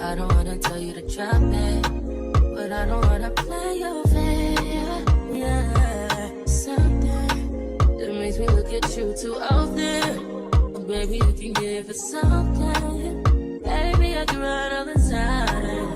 I don't wanna tell you to drop it, but I don't wanna play your fair. Yeah, something that makes me look at you too often. Oh, baby, you can give it something. Baby, I can run all the time.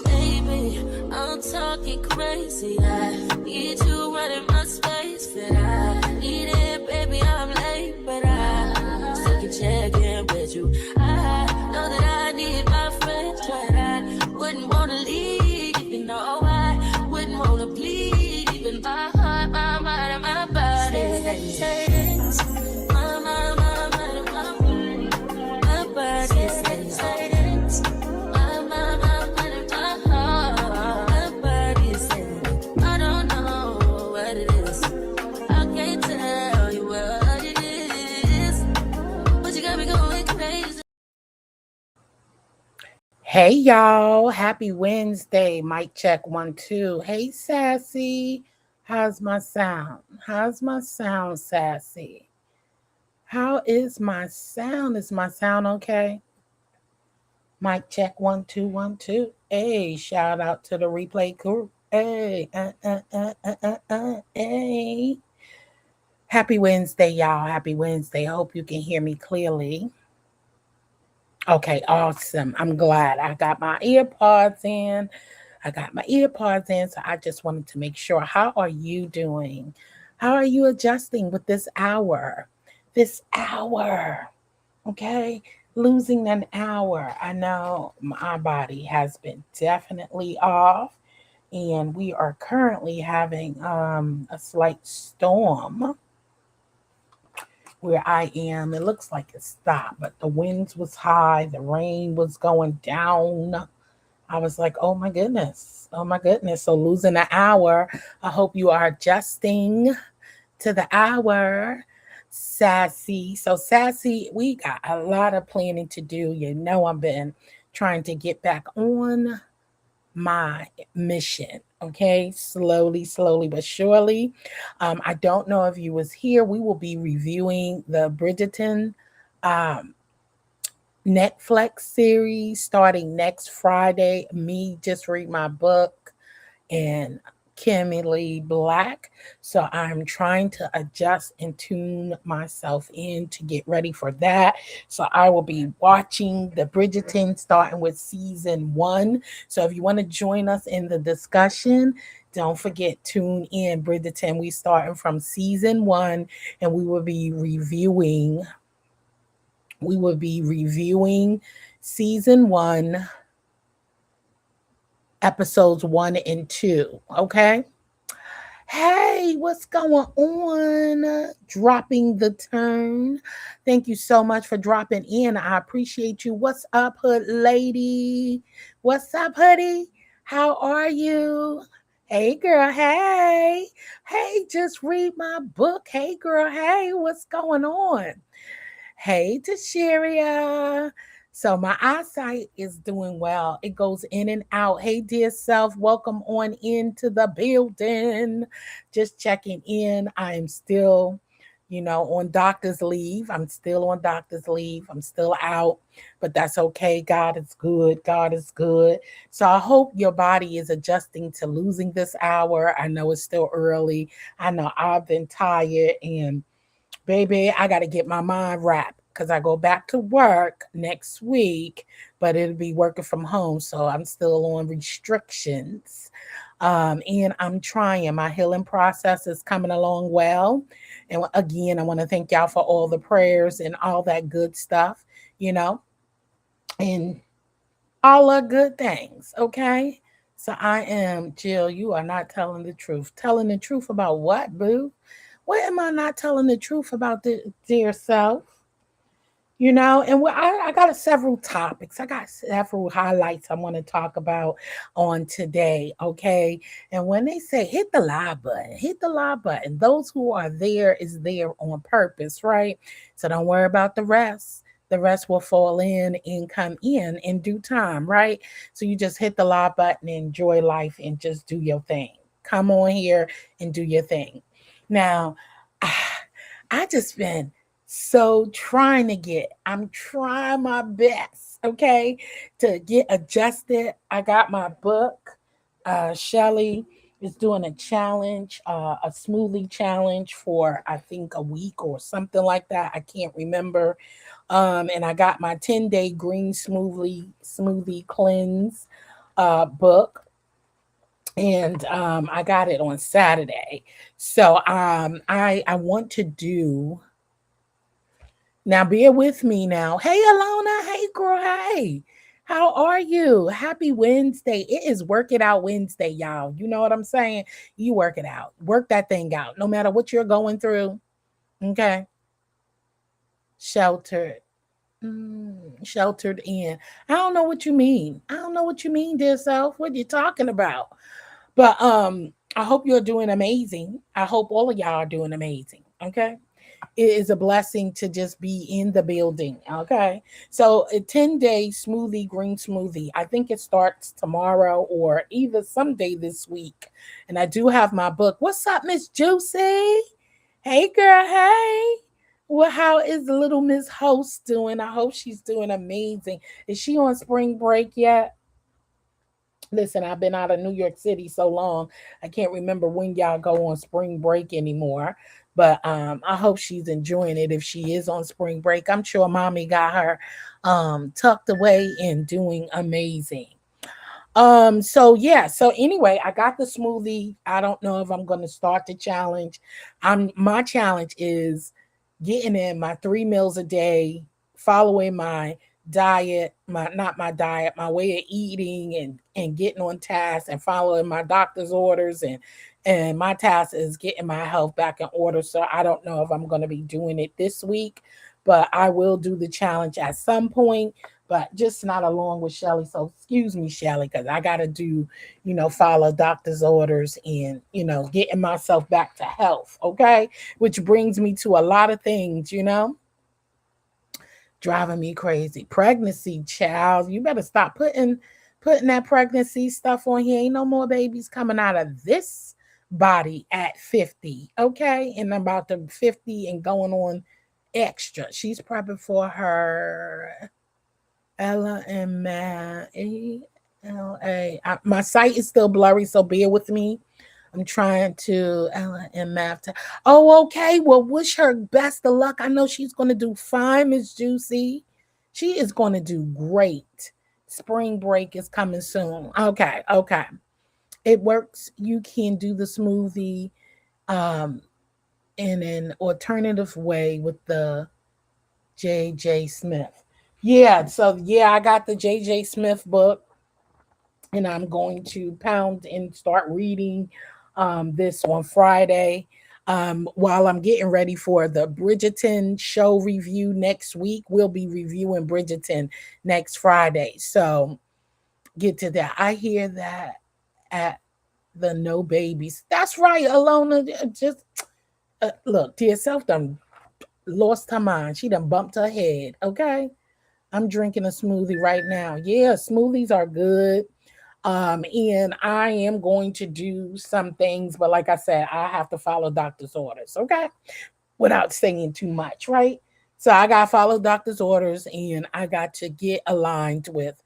Baby, I'm talking crazy. I need you running my space, but I need it, baby. I'm late, but I still can check in with you. I know that I need my friends, but I wouldn't wanna leave. You know, I wouldn't wanna bleed. Even my heart, my mind, and my body. My mind, my mind, and my body. My body says my mind, my mind, and my heart. My body says I don't know what it is. I can't tell you what it is, but you got me going crazy. Hey y'all, happy Wednesday. Mic check 1 2. Hey Sassy, how's my sound? How's my sound, Sassy? How is my sound? Is my sound okay? Mic check 1 2 1 2. Hey, shout out to the replay crew. Hey, hey. Happy Wednesday, y'all. Happy Wednesday. I hope you can hear me clearly. Okay, awesome. I'm glad I got my earpods in. So I just wanted to make sure. How are you doing? How are you adjusting with this hour? This hour, okay? Losing an hour. I know my body has been definitely off, and we are currently having a slight storm where I am. It looks like it stopped, but the winds was high, the rain was going down. I was like, oh my goodness. Oh my goodness. So losing an hour. I hope you are adjusting to the hour. Sassy. So Sassy, we got a lot of planning to do. You know, I've been trying to get back on my mission. Okay, slowly but surely. I don't know if you was here. We will be reviewing the Bridgerton Netflix series starting next Friday. Me just read my book and Kimberly Black. So I'm trying to adjust and tune myself in to get ready for that. So I will be watching the Bridgerton starting with season 1. So if you want to join us in the discussion, don't forget, tune in Bridgerton. We starting from season 1, and we will be reviewing season 1, episodes 1 and 2. Okay. Hey, what's going on? Dropping the turn. Thank you so much for dropping in. I appreciate you. What's up, hood lady? What's up, hoodie? How are you? Hey, girl. Hey. Hey, just read my book. Hey, girl. Hey, what's going on? Hey, Tashiria. So my eyesight is doing well. It goes in and out. Hey, dear self, welcome on into the building. Just checking in. I am still, on doctor's leave. I'm still on doctor's leave. I'm still out, but that's okay. God is good. God is good. So I hope your body is adjusting to losing this hour. I know it's still early. I know I've been tired, and baby, I got to get my mind wrapped because I go back to work next week, but it'll be working from home. So I'm still on restrictions. And I'm trying. My healing process is coming along well. And again, I want to thank y'all for all the prayers and all that good stuff, and all the good things. Okay. So I am, Jill, you are not telling the truth. Telling the truth about what, boo? What am I not telling the truth about, dear self? And I got several topics. I got several highlights I want to talk about on today. Okay. And when they say hit the live button, those who are there is there on purpose, right? So don't worry about the rest. The rest will fall in and come in due time, right? So you just hit the live button, enjoy life, and just do your thing. Come on here and do your thing. Now, I just been So I'm trying my best, okay, to get adjusted. I got my book. Shelly is doing a challenge, a smoothie challenge for I think a week or something like that. I can't remember. And I got my 10-day green smoothie cleanse book, and I got it on Saturday. So I want to do now. Bear with me now. Hey Alona, hey girl, hey. How are you? Happy Wednesday. It is Work It Out Wednesday, y'all. You know what I'm saying? You work it out. Work that thing out. No matter what you're going through. Okay. Sheltered. Sheltered in. I don't know what you mean. I don't know what you mean, dear self. What you talking about? But I hope you're doing amazing. I hope all of y'all are doing amazing. Okay. It is a blessing to just be in the building. Okay. So a 10-day smoothie, green smoothie. I think it starts tomorrow or either someday this week. And I do have my book. What's up, Miss Juicy? Hey girl, hey. Well, how is the little Miss Host doing? I hope she's doing amazing. Is she on spring break yet? Listen, I've been out of New York City so long, I can't remember when y'all go on spring break anymore. But I hope she's enjoying it if she is on spring break. I'm sure mommy got her tucked away and doing amazing. So yeah, so anyway, I got the smoothie. I don't know if I'm gonna start the challenge. My challenge is getting in my 3 meals a day, following my diet, my not my diet, my way of eating, and getting on task and following my doctor's orders, and my task is getting my health back in order. So I don't know if I'm going to be doing it this week, but I will do the challenge at some point, but just not along with Shelly. So excuse me, Shelly, because I got to do, follow doctor's orders and, getting myself back to health. Okay. Which brings me to a lot of things. Driving me crazy. Pregnancy, child. You better stop putting that pregnancy stuff on here. Ain't no more babies coming out of this body at 50. Okay. And I'm about to 50 and going on extra. She's prepping for her Ella and Matt. ALA. My site is still blurry, so bear with me. I'm trying to Ella and Math. Oh, okay. Well, wish her best of luck. I know she's going to do fine, Miss Juicy. She is going to do great. Spring break is coming soon. Okay, okay. It works. You can do the smoothie in an alternative way with the J.J. Smith. Yeah, so yeah, I got the J.J. Smith book, and I'm going to pound and start reading this on Friday. While I'm getting ready for the Bridgerton show review next week, we'll be reviewing Bridgerton next Friday. So get to that. I hear that at the No Babies. That's right, Alona. Just look, to yourself, done lost her mind. She done bumped her head. Okay. I'm drinking a smoothie right now. Yeah, smoothies are good. And I am going to do some things, but like I said, I have to follow doctor's orders, okay? Without saying too much, right? So I got to follow doctor's orders, and I got to get aligned with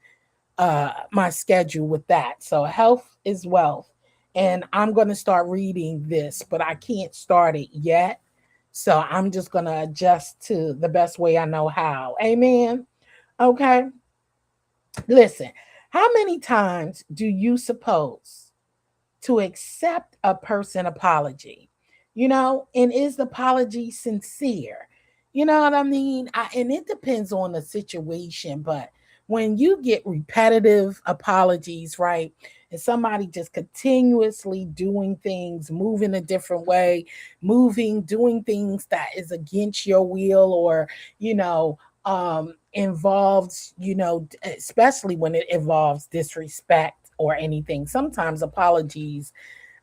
my schedule with that. So health is wealth. And I'm going to start reading this, but I can't start it yet. So I'm just going to adjust to the best way I know how. Amen. Okay. Listen, how many times do you suppose to accept a person apology? And is the apology sincere? You know what I mean? And it depends on the situation, but when you get repetitive apologies, right? And somebody just continuously doing things, moving a different way, doing things that is against your will, or, involves, especially when it involves disrespect or anything. Sometimes apologies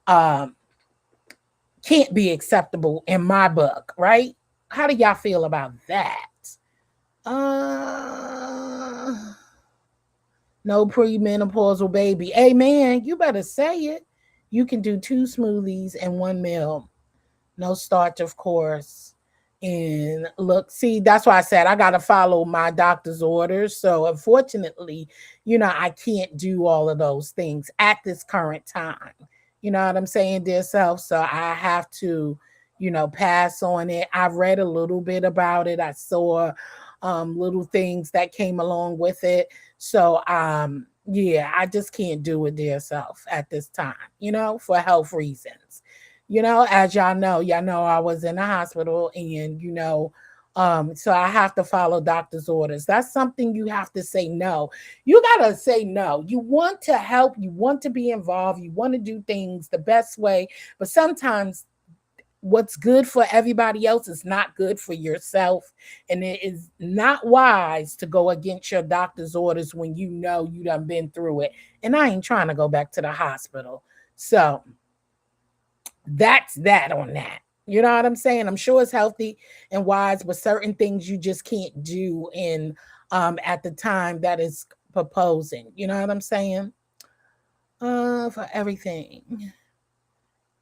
um, can't be acceptable in my book, right? How do y'all feel about that? Uh, no premenopausal baby. Amen. You better say it. You can do 2 smoothies and 1 meal. No starch, of course. And look, see, that's why I said I got to follow my doctor's orders. So unfortunately, I can't do all of those things at this current time. You know what I'm saying, dear self? So I have to, pass on it. I've read a little bit about it. I saw little things that came along with it. So yeah, I just can't do it, dear self, at this time, for health reasons. As y'all know I was in the hospital, and so I have to follow doctor's orders. That's something you have to say no. You got to say no. You want to help, you want to be involved, you want to do things the best way, but sometimes what's good for everybody else is not good for yourself, and it is not wise to go against your doctor's orders when you know you done been through it. And I ain't trying to go back to the hospital. So that's that on that. You know what I'm saying? I'm sure it's healthy and wise, but certain things you just can't do in at the time that is proposing. You know what I'm saying? For everything.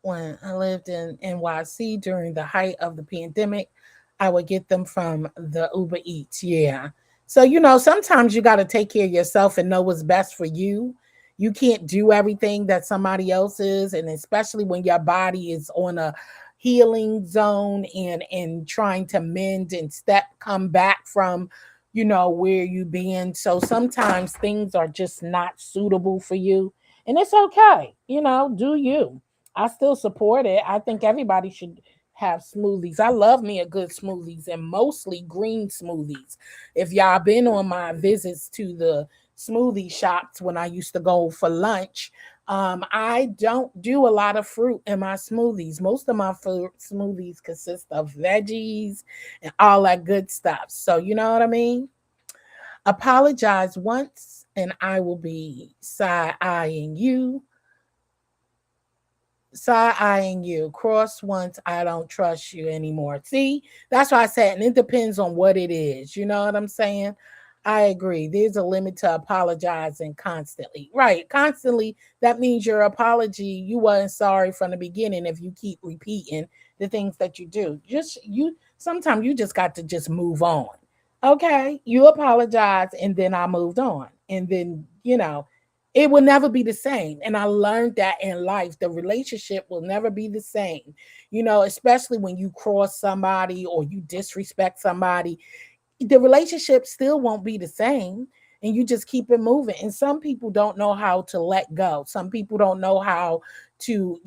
When I lived in NYC during the height of the pandemic, I would get them from the Uber Eats. Yeah. So, sometimes you got to take care of yourself and know what's best for you. You can't do everything that somebody else is. And especially when your body is on a healing zone and trying to mend and come back from, where you been. So sometimes things are just not suitable for you. And it's okay. Do you. I still support it. I think everybody should have smoothies. I love me a good smoothies, and mostly green smoothies. If y'all been on my visits to the smoothie shops when I used to go for lunch, I don't do a lot of fruit in my smoothies. Most of my fruit smoothies consist of veggies and all that good stuff. So you know what I mean? Apologize once and I will be side eyeing you. Side eyeing you. Cross once, I don't trust you anymore. See, that's why I said, and it depends on what it is. You know what I'm saying? I agree. There's a limit to apologizing constantly. Right. Constantly, that means your apology, you weren't sorry from the beginning if you keep repeating the things that you do. Sometimes you just got to just move on. Okay. You apologize and then I moved on. And then, it will never be the same. And I learned that in life. The relationship will never be the same, especially when you cross somebody or you disrespect somebody. The relationship still won't be the same, and you just keep it moving. And some people don't know how to let go. Some people don't know how to,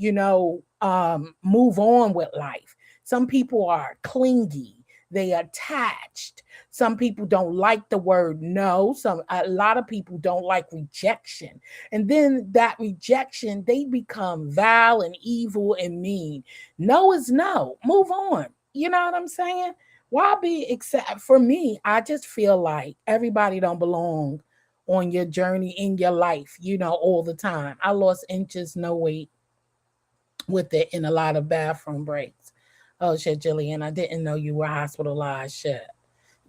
move on with life. Some people are clingy. They attached. Some people don't like the word no. A lot of people don't like rejection. And then that rejection, they become vile and evil and mean. No is no. Move on. You know what I'm saying? Why be except for me? I just feel like everybody don't belong on your journey in your life, all the time. I lost inches, no weight with it in a lot of bathroom breaks. Oh shit, Jillian, I didn't know you were hospitalized. Shit.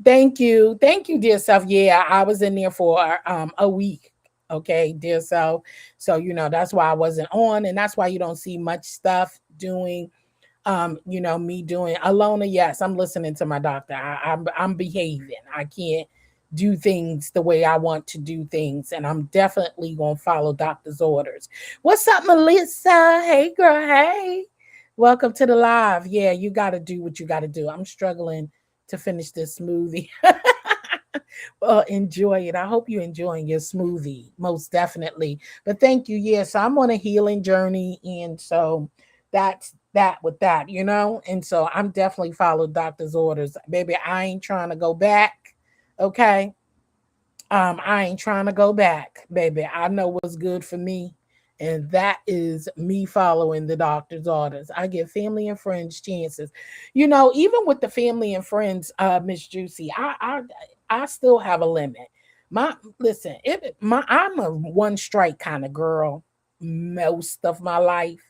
Thank you. Thank you, dear self. Yeah, I was in there for a week. Okay, dear self. So, that's why I wasn't on, and that's why you don't see much stuff doing me doing Alona. Yes, I'm listening to my doctor. I'm behaving. I can't do things the way I want to do things, and I'm definitely gonna follow doctor's orders. What's up, Melissa? Hey, girl. Hey, welcome to the live. Yeah, you got to do what you got to do. I'm struggling to finish this smoothie. Well, enjoy it. I hope you're enjoying your smoothie, most definitely. But thank you. Yes, I'm on a healing journey, and so that's that with that, and so I'm definitely followed doctor's orders. Baby, I ain't trying to go back. Okay. I ain't trying to go back, baby. I know what's good for me, and that is me following the doctor's orders. I give family and friends chances. Even with the family and friends, Miss Juicy, I still have a limit. I'm a one strike kind of girl most of my life.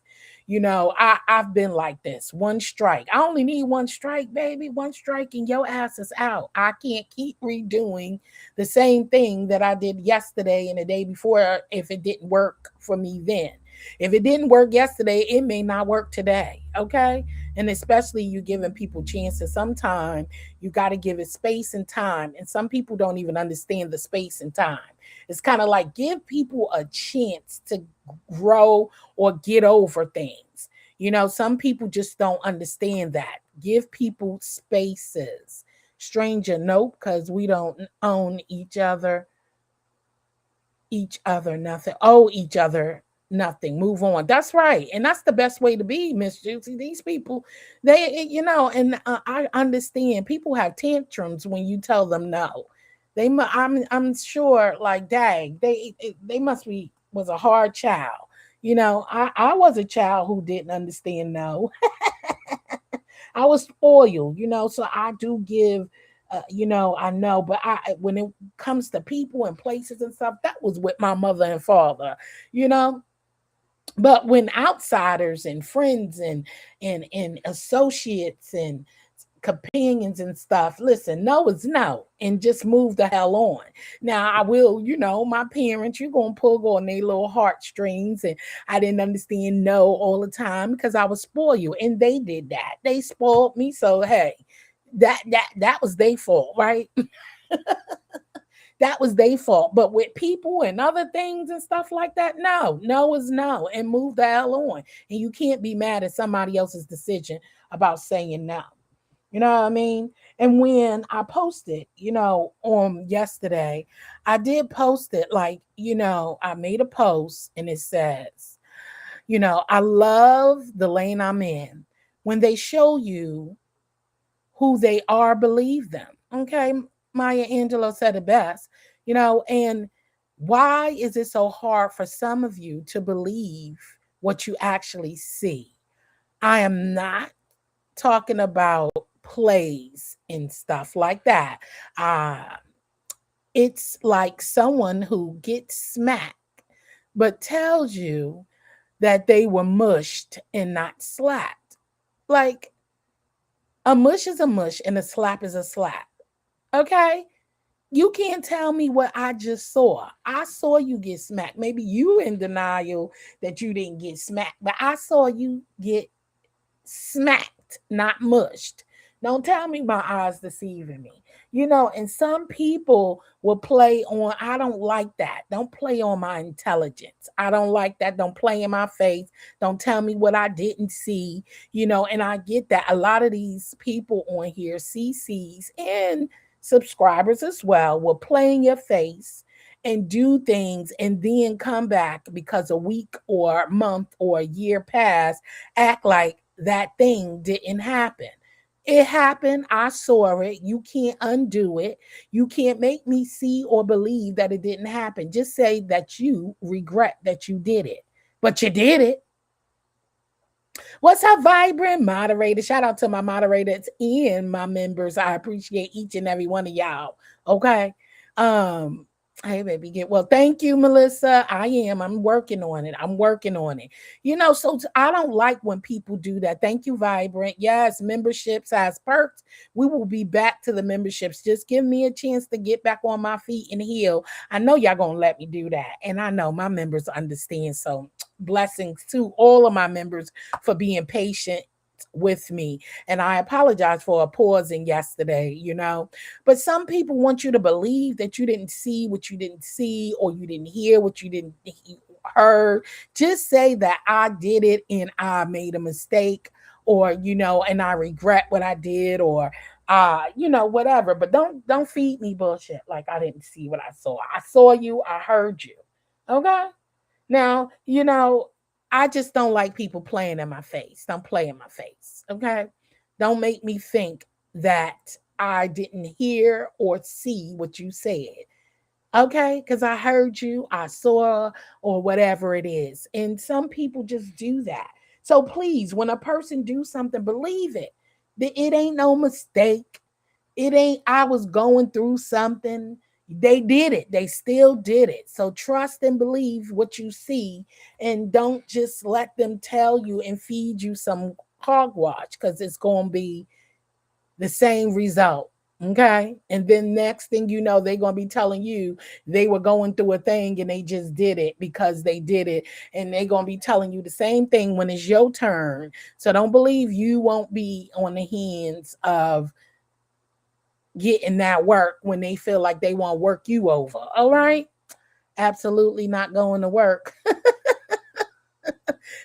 I've been like this. One strike. I only need one strike, baby. One strike and your ass is out. I can't keep redoing the same thing that I did yesterday and the day before if it didn't work for me then. If it didn't work yesterday, it may not work today. Okay. And especially you giving people chances. Sometimes you got to give it space and time. And some people don't even understand the space and time. It's kind of like give people a chance to grow or get over things. Some people just don't understand that. Give people spaces. Stranger, nope, because we don't own each other nothing, owe each other nothing. Move on. That's right. And that's the best way to be, Miss Juicy. These people, and I understand people have tantrums when you tell them no. I'm sure, like, dang, they must be was a hard child. I was a child who didn't understand no. I was spoiled, so I do give, I know, but when it comes to people and places and stuff, that was with my mother and father, you know. But when outsiders and friends and associates and companions and stuff, listen, no is no, and just move the hell on. Now I will, my parents, you're gonna pull on their little heartstrings, and I didn't understand no all the time because I was spoiled, and they did that. They spoiled me, so hey, that was their fault, right? That was their fault. But with people and other things and stuff like that, no is no, and move the hell on. And you can't be mad at somebody else's decision about saying no. You know what I mean? And when I posted, on yesterday, I did post it like, I made a post and it says, I love the lane I'm in. When they show you who they are, believe them. Okay. Maya Angelou said it best, and why is it so hard for some of you to believe what you actually see? I am not talking about plays and stuff like that. It's like someone who gets smacked but tells you that they were mushed and not slapped. Like, a mush is a mush and a slap is a slap. Okay? You can't tell me what I just saw. I saw you get smacked. Maybe you in denial that you didn't get smacked, but I saw you get smacked, not mushed. Don't tell me my eyes deceiving me. And some people will play on, I don't like that. Don't play on my intelligence. I don't like that. Don't play in my face. Don't tell me what I didn't see, and I get that. A lot of these people on here, CCs and subscribers as well, will play in your face and do things and then come back because a week or a month or a year passed, act like that thing didn't happen. It happened. I saw it. You can't undo it. You can't make me see or believe that it didn't happen. Just say that you regret that you did it, but you did it. What's up, Vibrant Moderator? Shout out to my moderators and my members. I appreciate each and every one of y'all. Okay. Hey, baby, thank you, Melissa. I'm working on it. So I don't like when people do that. Thank you, Vibrant. Yes, memberships has perks. We will be back to the memberships. Just give me a chance to get back on my feet and heal. I know y'all gonna let me do that. And I know my members understand. So blessings to all of my members for being patient with me. And I apologize for pausing yesterday, but some people want you to believe that you didn't see what you didn't see, or you didn't hear what you didn't heard. Just say that I did it and I made a mistake, or and I regret what I did, or whatever. But don't feed me bullshit like I didn't see what I saw. I saw you, I heard you. Okay. Now, I just don't like people playing in my face. Don't play in my face. Okay. Don't make me think that I didn't hear or see what you said. Okay. Because I heard you, I saw, or whatever it is. And some people just do that. So please, when a person do something, believe it. It ain't no mistake. It ain't, I was going through something. They did it. They still did it. So trust and believe what you see, and don't just let them tell you and feed you some hogwash, because it's going to be the same result Okay. And then next thing you know, they're going to be telling you they were going through a thing and they just did it because they did it. And they're going to be telling you the same thing when it's your turn. So don't believe you won't be on the hands of getting that work when they feel like they want to work you over. All right. Absolutely not going to work.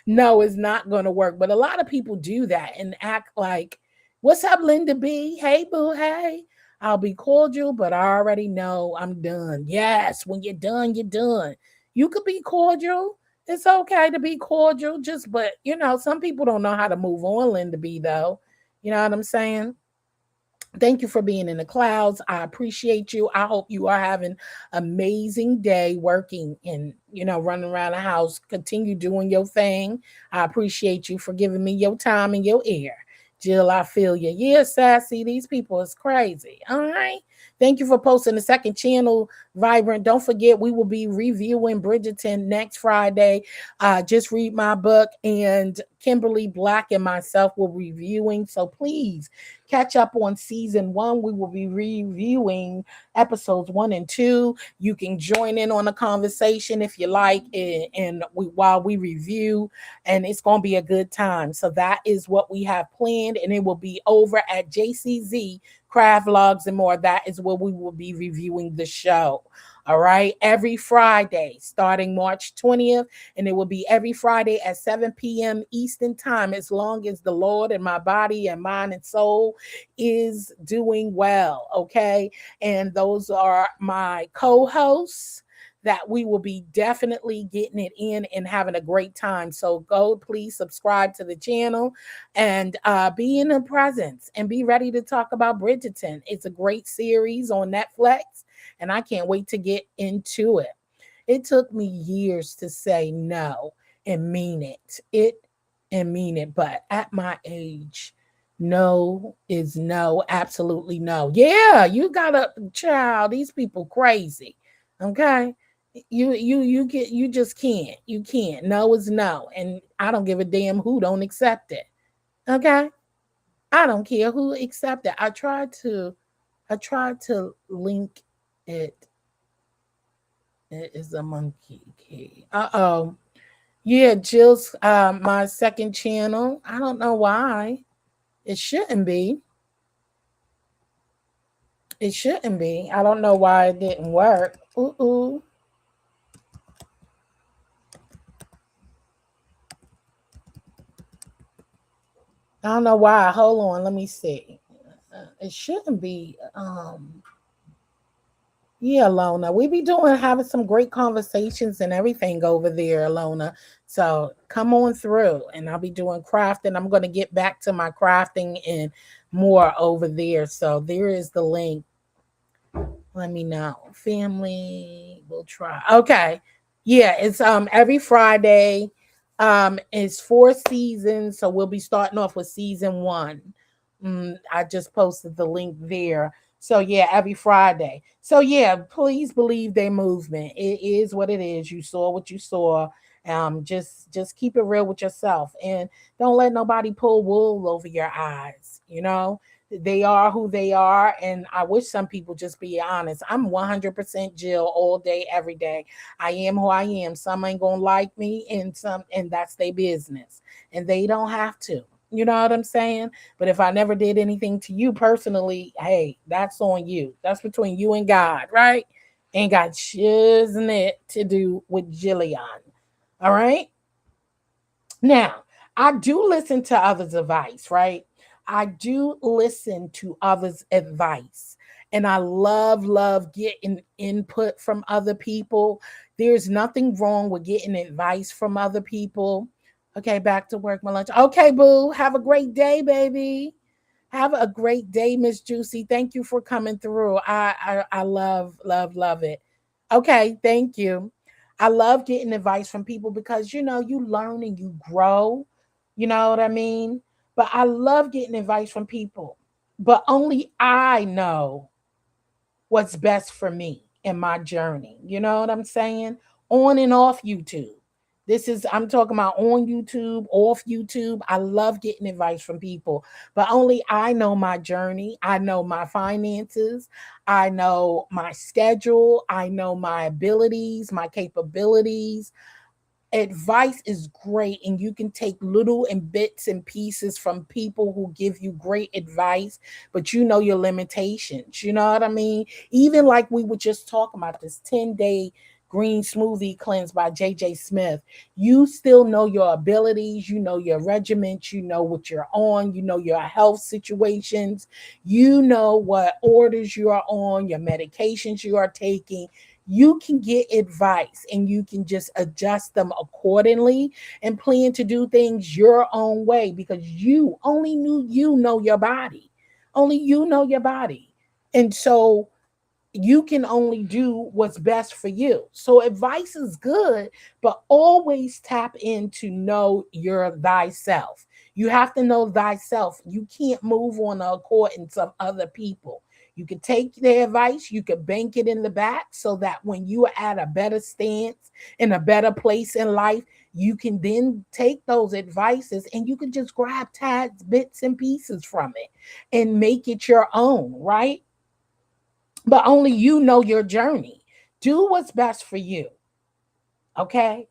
No, it's not going to work. But a lot of people do that and act like, what's up, Linda B? Hey, boo. Hey. I'll be cordial, but I already know I'm done. Yes, when you're done, you're done. You could be cordial. It's okay to be cordial, just, but some people don't know how to move on, Linda B, though. You know what I'm saying? Thank you for being in the clouds. I appreciate you. I hope you are having amazing day working and running around the house. Continue doing your thing. I appreciate you for giving me your time and your ear. Jill, I feel you. Yeah, sassy. These people is crazy. All right. Thank you for posting the second channel, Vibrant. Don't forget, we will be reviewing Bridgerton next Friday. Just read my book, and Kimberly Black and myself will be reviewing. So please catch up on season 1. We will be reviewing episodes 1 and 2. You can join in on the conversation if you like, while we review, and it's going to be a good time. So that is what we have planned, and it will be over at JCZ Craft Logs and More. That is where we will be reviewing the show. All right, every Friday starting March 20th, and it will be every Friday at 7 p.m. Eastern Time, as long as the Lord and my body and mind and soul is doing well. Okay, and those are my co-hosts that we will be definitely getting it in and having a great time. So go, please subscribe to the channel and be in the presence and be ready to talk about Bridgerton. It's a great series on Netflix, and I can't wait to get into it. It took me years to say no and mean it. But at my age, no is no, absolutely no. Yeah, you got a child. These people crazy. Okay. You just can't. You can't. No is no. And I don't give a damn who don't accept it. Okay? I don't care who accept it. I tried to link it. It is a monkey key. Uh-oh. Yeah, Jill's my second channel. I don't know why. It shouldn't be. It shouldn't be. I don't know why it didn't work. Ooh. I don't know why. Hold on, let me see. It shouldn't be. Yeah, Lona. We be having some great conversations and everything over there, Lona. So come on through, and I'll be doing crafting. I'm going to get back to my crafting and more over there. So there is the link. Let me know. Family, we'll try. Okay. Yeah, it's every Friday. It's 4 seasons, so we'll be starting off with season 1. I just posted the link there. So yeah, every Friday. So yeah, please believe their movement. It is what it is. You saw what you saw. Just keep it real with yourself, and don't let nobody pull wool over your eyes. They are who they are, and I wish some people just be honest. I'm 100% Jill all day, every day. I am who I am. Some ain't gonna like me, and that's their business, and they don't have to. You know what I'm saying? But if I never did anything to you personally, hey, that's on you. That's between you and God, right? Ain't got shiznit to do with Jillian. All right. Now, I do listen to others' advice, right? I do listen to others' advice. And I love getting input from other people. There's nothing wrong with getting advice from other people. Okay, back to work, my lunch. Okay, boo. Have a great day, baby. Have a great day, Miss Juicy. Thank you for coming through. I love it. Okay, thank you. I love getting advice from people because you learn and you grow. You know what I mean? But I love getting advice from people. But only I know what's best for me in my journey. You know what I'm saying? On and off YouTube. This is, I'm talking about on YouTube, off YouTube. I love getting advice from people, but only I know my journey. I know my finances. I know my schedule. I know my abilities, my capabilities. Advice is great, and you can take little and bits and pieces from people who give you great advice, but you know your limitations. You know what I mean? Even like we were just talking about this 10-day green smoothie cleanse by JJ Smith. You still know your abilities, you know your regiments, you know what you're on, you know your health situations, you know what orders you are on, your medications you are taking. You can get advice and you can just adjust them accordingly and plan to do things your own way, because you only knew, you know your body. Only you know your body. And so you can only do what's best for you. So advice is good, but always tap into know your thyself. You have to know thyself. You can't move on the accordance of other people. You can take their advice, you can bank it in the back so that when you are at a better stance, in a better place in life, you can then take those advices and you can just grab tags, bits and pieces from it and make it your own, right? But only you know your journey. Do what's best for you. Okay.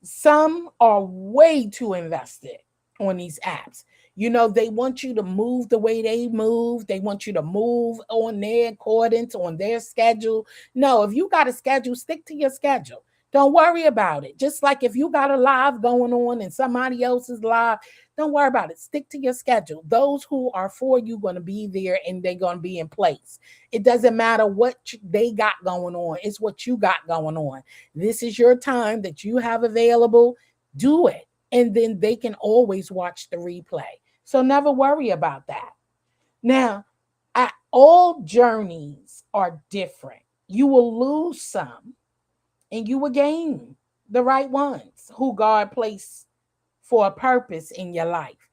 Some are way too invested on these apps. You know, they want you to move the way they move. They want you to move on their accordance, on their schedule. No, if you got a schedule, stick to your schedule. Don't worry about it. Just like if you got a live going on and somebody else's live, don't worry about it. Stick to your schedule. Those who are for you going to be there and they're going to be in place. It doesn't matter what they got going on. It's what you got going on. This is your time that you have available. Do it. And then they can always watch the replay. So never worry about that. Now, all journeys are different. You will lose some and you will gain the right ones who God placed for a purpose in your life.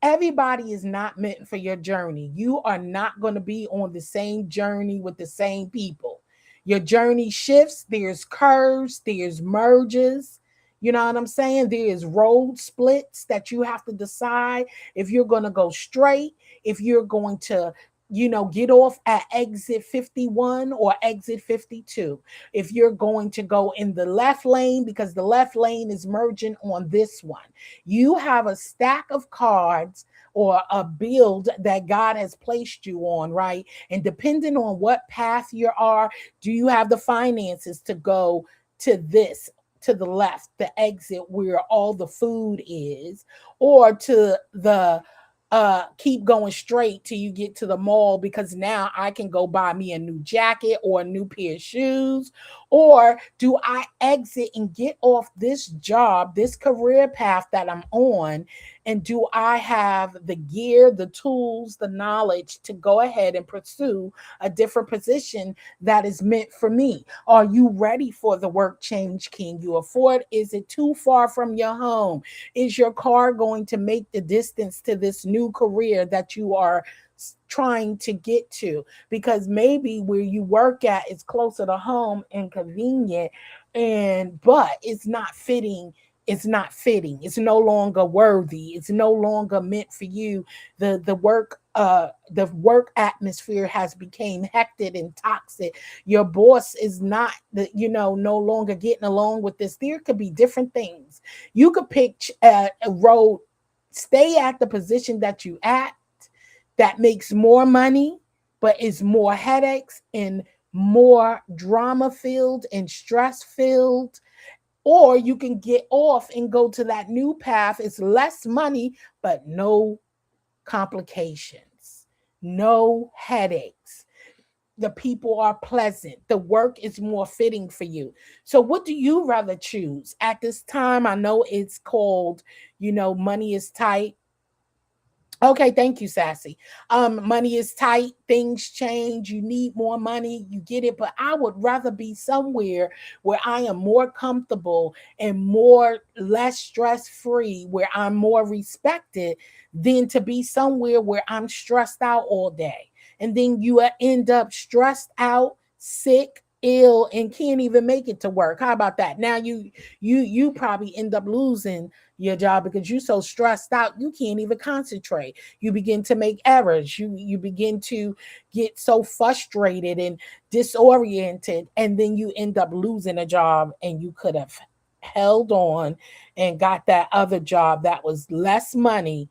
Everybody is not meant for your journey. You are not going to be on the same journey with the same people. Your journey shifts, there's curves, there's merges. You know what I'm saying? There is road splits that you have to decide if you're going to go straight, if you're going to, get off at exit 51 or exit 52. If you're going to go in the left lane because the left lane is merging on this one. You have a stack of cards or a build that God has placed you on, right? And depending on what path you are, do you have the finances to go to this, to the left, the exit where all the food is, or to the keep going straight till you get to the mall because now I can go buy me a new jacket or a new pair of shoes? Or do I exit and get off this job, this career path that I'm on, and do I have the gear, the tools, the knowledge to go ahead and pursue a different position that is meant for me? Are you ready for the work change? Can you afford? Is it too far from your home? Is your car going to make the distance to this new career that you are trying to get to? Because maybe where you work at is closer to home and convenient, but it's not fitting. It's no longer worthy. It's no longer meant for you. The work atmosphere has become hectic and toxic. Your boss is not no longer getting along with this. There could be different things. You could pick a road, stay at the position that you at, that makes more money, but is more headaches and more drama filled and stress filled. Or you can get off and go to that new path. It's less money, but no complications, no headaches. The people are pleasant. The work is more fitting for you. So, what do you rather choose at this time? I know it's called, money is tight. Okay, thank you, Sassy. Money is tight, things change, you need more money, you get it. But I would rather be somewhere where I am more comfortable and more less stress-free, where I'm more respected, than to be somewhere where I'm stressed out all day. And then you end up stressed out, sick, ill and can't even make it to work. How about that? Now you probably end up losing your job because you're so stressed out you can't even concentrate. You begin to make errors. You begin to get so frustrated and disoriented, and then you end up losing a job, and you could have held on and got that other job that was less money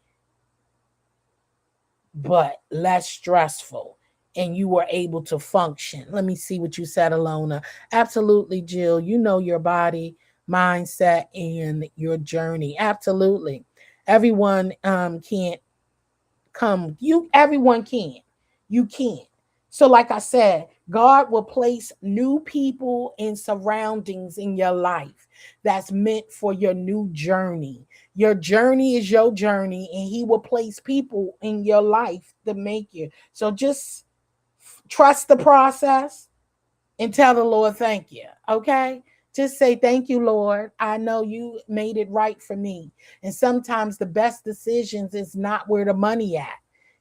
but less stressful, and you were able to function. Let me see what you said, Alona. Absolutely, Jill. You know your body, mindset, and your journey. Absolutely. Everyone can't come. Everyone can. You can't. So, like I said, God will place new people and surroundings in your life that's meant for your new journey. Your journey is your journey, and He will place people in your life to make you. So just trust the process and tell the Lord thank you. Okay? Just say, thank you, Lord. I know you made it right for me. And sometimes the best decisions is not where the money at.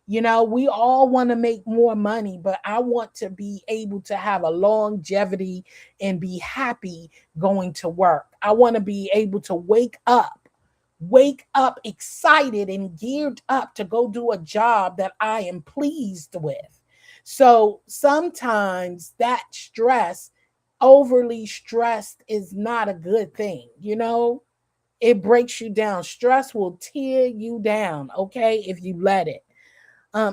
You know, we all want to make more money, but I want to be able to have a longevity and be happy going to work. I want to be able to wake up excited and geared up to go do a job that I am pleased with. So sometimes that stress, overly stressed, is not a good thing. You know, it breaks you down. Stress will tear you down, okay, if you let it.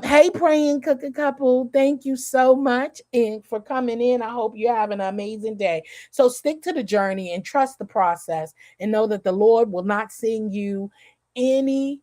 Hey, praying cookie couple, thank you so much and for coming in. I hope you have an amazing day. So stick to the journey and trust the process, and know that the Lord will not send you any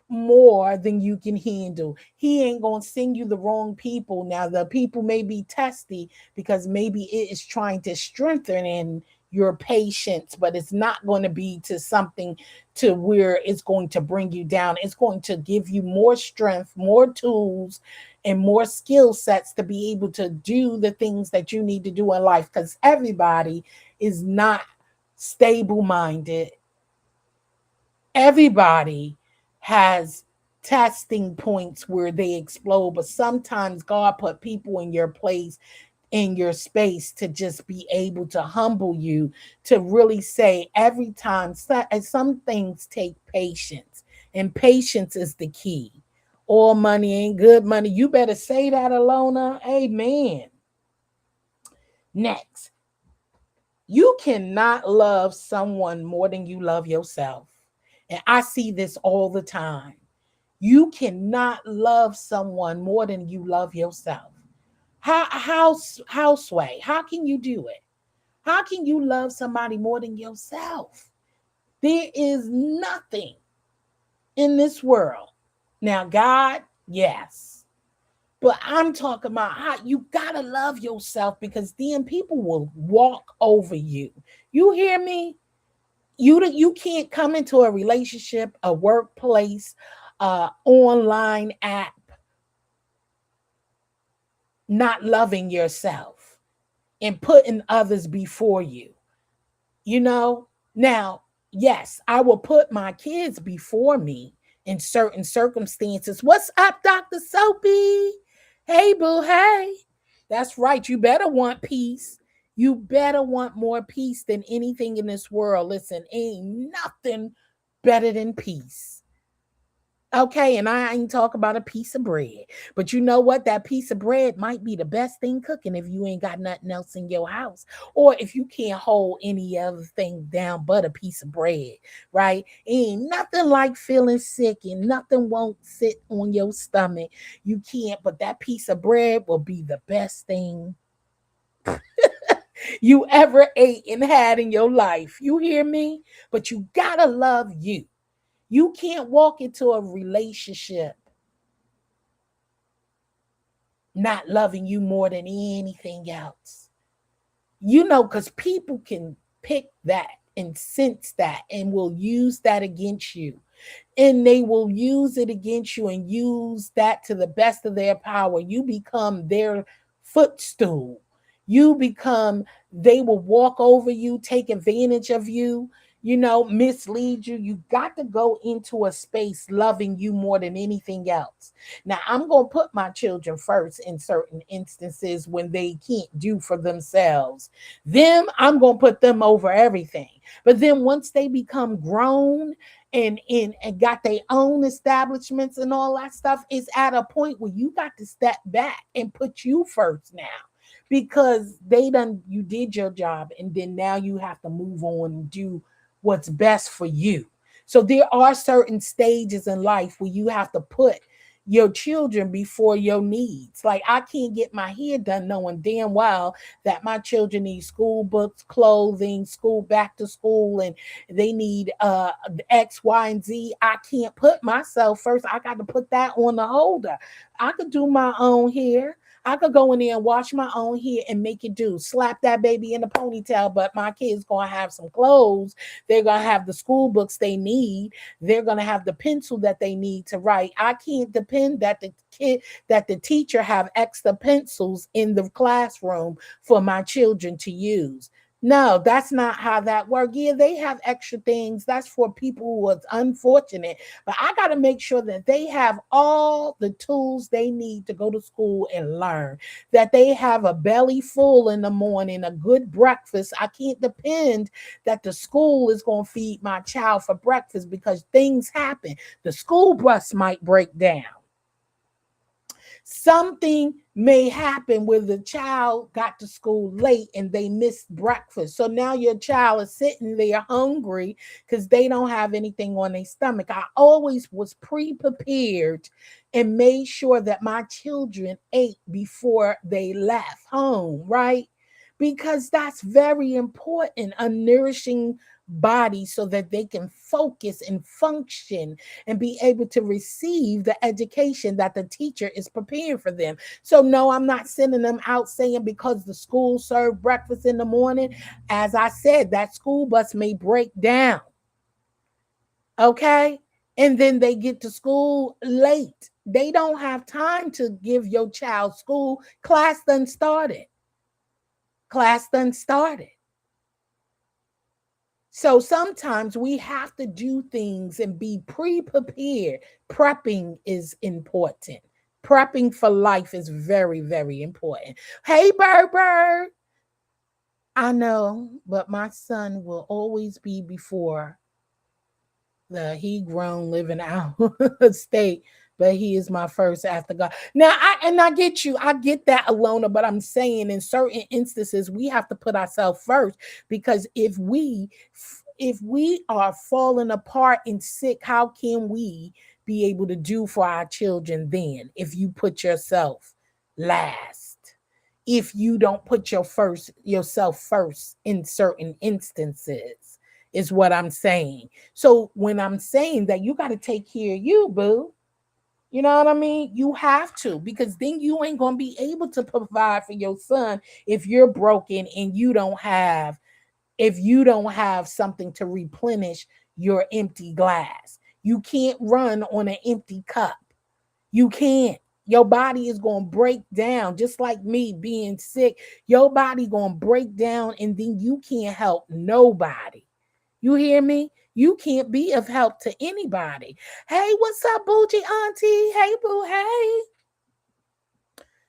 more than you can handle. He ain't going to send you the wrong people. Now, the people may be testy because maybe it is trying to strengthen in your patience, but it's not going to be to something to where it's going to bring you down. It's going to give you more strength, more tools, and more skill sets to be able to do the things that you need to do in life, because everybody is not stable minded. Everybody has testing points where they explode, but sometimes God put people in your place, in your space, to just be able to humble you, to really say every time. Some things take patience, and patience is the key. All money ain't good money. You better say that, Alona. Amen. Next, you cannot love someone more than you love yourself. And I see this all the time. You cannot love someone more than you love yourself. How Sway? How can you do it? How can you love somebody more than yourself? There is nothing in this world. Now, God, yes. But I'm talking about how you gotta love yourself, because then people will walk over you. You hear me? You can't come into a relationship, a workplace, online app, not loving yourself and putting others before you. You know, now, yes, I will put my kids before me in certain circumstances. What's up, Dr. Soapy? Hey, boo, hey. That's right. You better want peace. You better want more peace than anything in this world. Listen, ain't nothing better than peace. Okay, and I ain't talking about a piece of bread. But you know what? That piece of bread might be the best thing cooking if you ain't got nothing else in your house. Or if you can't hold any other thing down but a piece of bread, right? Ain't nothing like feeling sick and nothing won't sit on your stomach. You can't, but that piece of bread will be the best thing you ever ate and had in your life. You hear me? But you gotta love you. You can't walk into a relationship not loving you more than anything else. You know, because people can pick that and sense that and will use that against you. And they will use it against you and use that to the best of their power. You become their footstool. You become, they will walk over you, take advantage of you. mislead you. You got to go into a space loving you more than anything else. Now, I'm going to put my children first in certain instances when they can't do for themselves. Them, I'm going to put them over everything. But then once they become grown and got their own establishments and all that stuff, it's at a point where you got to step back and put you first now, because you did your job, and then now you have to move on and do what's best for you. So there are certain stages in life where you have to put your children before your needs. Like, I can't get my hair done knowing damn well that my children need school books, clothing, school, back to school, and they need X, Y, and Z. I can't put myself first. I got to put that on the holder. I could do my own hair. I could go in there and wash my own hair and make it do. Slap that baby in the ponytail, but my kid's going to have some clothes. They're going to have the school books they need. They're going to have the pencil that they need to write. I can't depend that the teacher have extra pencils in the classroom for my children to use. No, that's not how that works. Yeah, they have extra things. That's for people who are unfortunate. But I got to make sure that they have all the tools they need to go to school and learn, that they have a belly full in the morning, a good breakfast. I can't depend that the school is going to feed my child for breakfast, because things happen. The school bus might break down. Something may happen where the child got to school late and they missed breakfast. So now your child is sitting there hungry because they don't have anything on their stomach. I always was pre-prepared and made sure that my children ate before they left home, right? Because that's very important, a nourishing body, so that they can focus and function and be able to receive the education that the teacher is preparing for them. So no, I'm not sending them out saying because the school served breakfast in the morning. As I said, that school bus may break down. Okay? And then they get to school late. They don't have time to give your child school. Class done started. So sometimes we have to do things and be pre-prepared. Prepping is important. Prepping for life is very, very important. Hey, Bird. I know, but my son will always be before he grown living out state. But he is my first after God. Now, I get you. I get that, Alona, but I'm saying in certain instances, we have to put ourselves first, because if we are falling apart and sick, how can we be able to do for our children then if you put yourself last? If you don't put yourself first in certain instances, is what I'm saying. So when I'm saying that, you got to take care of you, boo. You know what I mean? You have to, because then you ain't going to be able to provide for your son if you're broken and you don't have something to replenish your empty glass. You can't run on an empty cup. You can't. Your body is going to break down, just like me being sick. Your body going to break down, and then you can't help nobody. You hear me? You can't be of help to anybody. Hey, what's up, Bougie Auntie? Hey, boo, hey.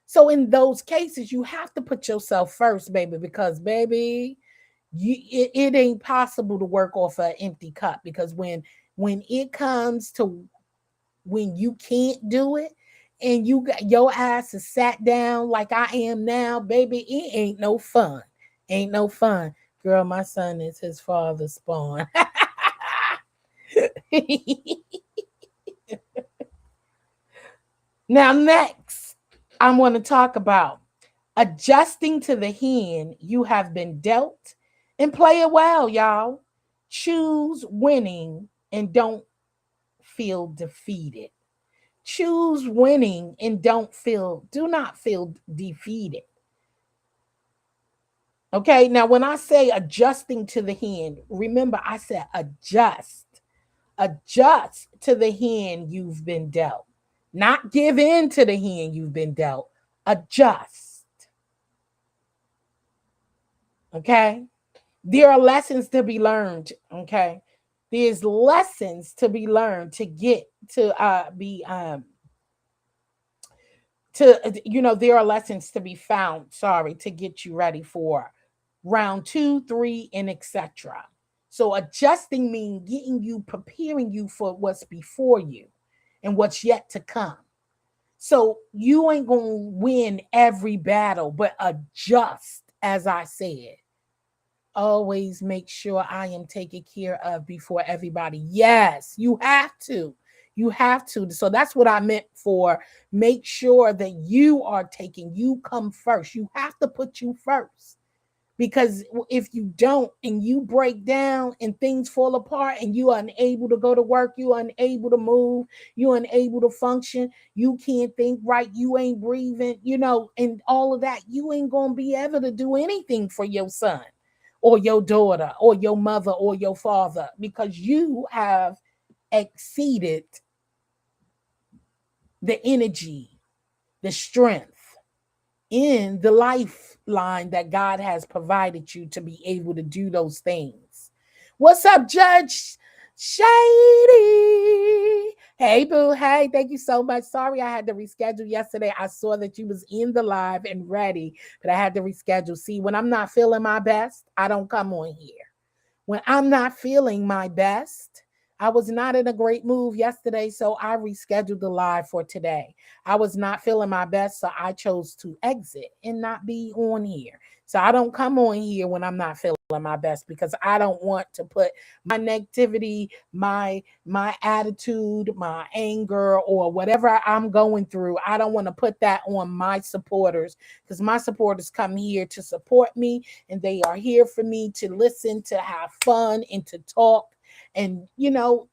So in those cases, you have to put yourself first, baby, because, baby, it ain't possible to work off an empty cup, because when it comes to when you can't do it and you got your ass is sat down like I am now, baby, it ain't no fun. Ain't no fun. Girl, my son is his father's spawn. Now, next, I want to talk about adjusting to the hand you have been dealt, and play it well, y'all. Choose winning and don't feel defeated. Choose winning and do not feel defeated. Okay, now when I say adjusting to the hand, remember I said adjust. Adjust to the hand you've been dealt. Not give in to the hand you've been dealt. Adjust. Okay? There are lessons to be learned. Okay. There's lessons to be learned to get to be to there are lessons to be found, sorry, to get you ready for round 2, 3, and etc. So adjusting means getting you, preparing you for what's before you and what's yet to come. So you ain't gonna win every battle, but adjust, as I said. Always make sure I am taken care of before everybody. Yes, you have to. You have to. So that's what I meant for make sure that you are taking, you come first. You have to put you first. Because if you don't and you break down and things fall apart and you are unable to go to work, you are unable to move, you're unable to function, you can't think right, you ain't breathing, and all of that, you ain't going to be able to do anything for your son or your daughter or your mother or your father because you have exceeded the energy, the strength in the lifeline that God has provided you to be able to do those things. What's up, Judge Shady? Hey, boo. Hey, thank you so much. Sorry I had to reschedule yesterday. I saw that you was in the live and ready, but I had to reschedule. See, when I'm not feeling my best, I don't come on here. When I'm not feeling my best, I was not in a great mood yesterday, so I rescheduled the live for today. I was not feeling my best, so I chose to exit and not be on here. So I don't come on here when I'm not feeling my best because I don't want to put my negativity, my attitude, my anger, or whatever I'm going through. I don't want to put that on my supporters because my supporters come here to support me and they are here for me to listen, to have fun, and to talk and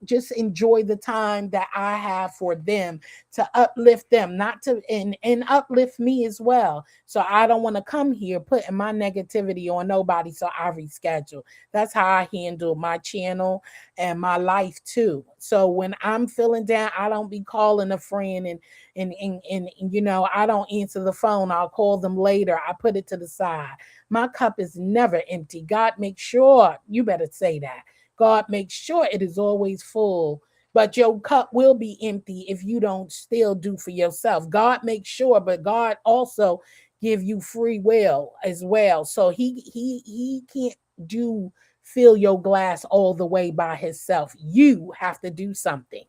just enjoy the time that I have for them, to uplift them, not to and uplift me as well. So I don't want to come here putting my negativity on nobody, so I reschedule. That's how I handle my channel and my life too. So when I'm feeling down, I don't be calling a friend and I don't answer the phone. I'll call them later. I put it to the side. My cup is never empty. God makes sure, you better say that, God makes sure it is always full, but your cup will be empty if you don't still do for yourself. God makes sure, but God also give you free will as well. So he can't do fill your glass all the way by himself. You have to do something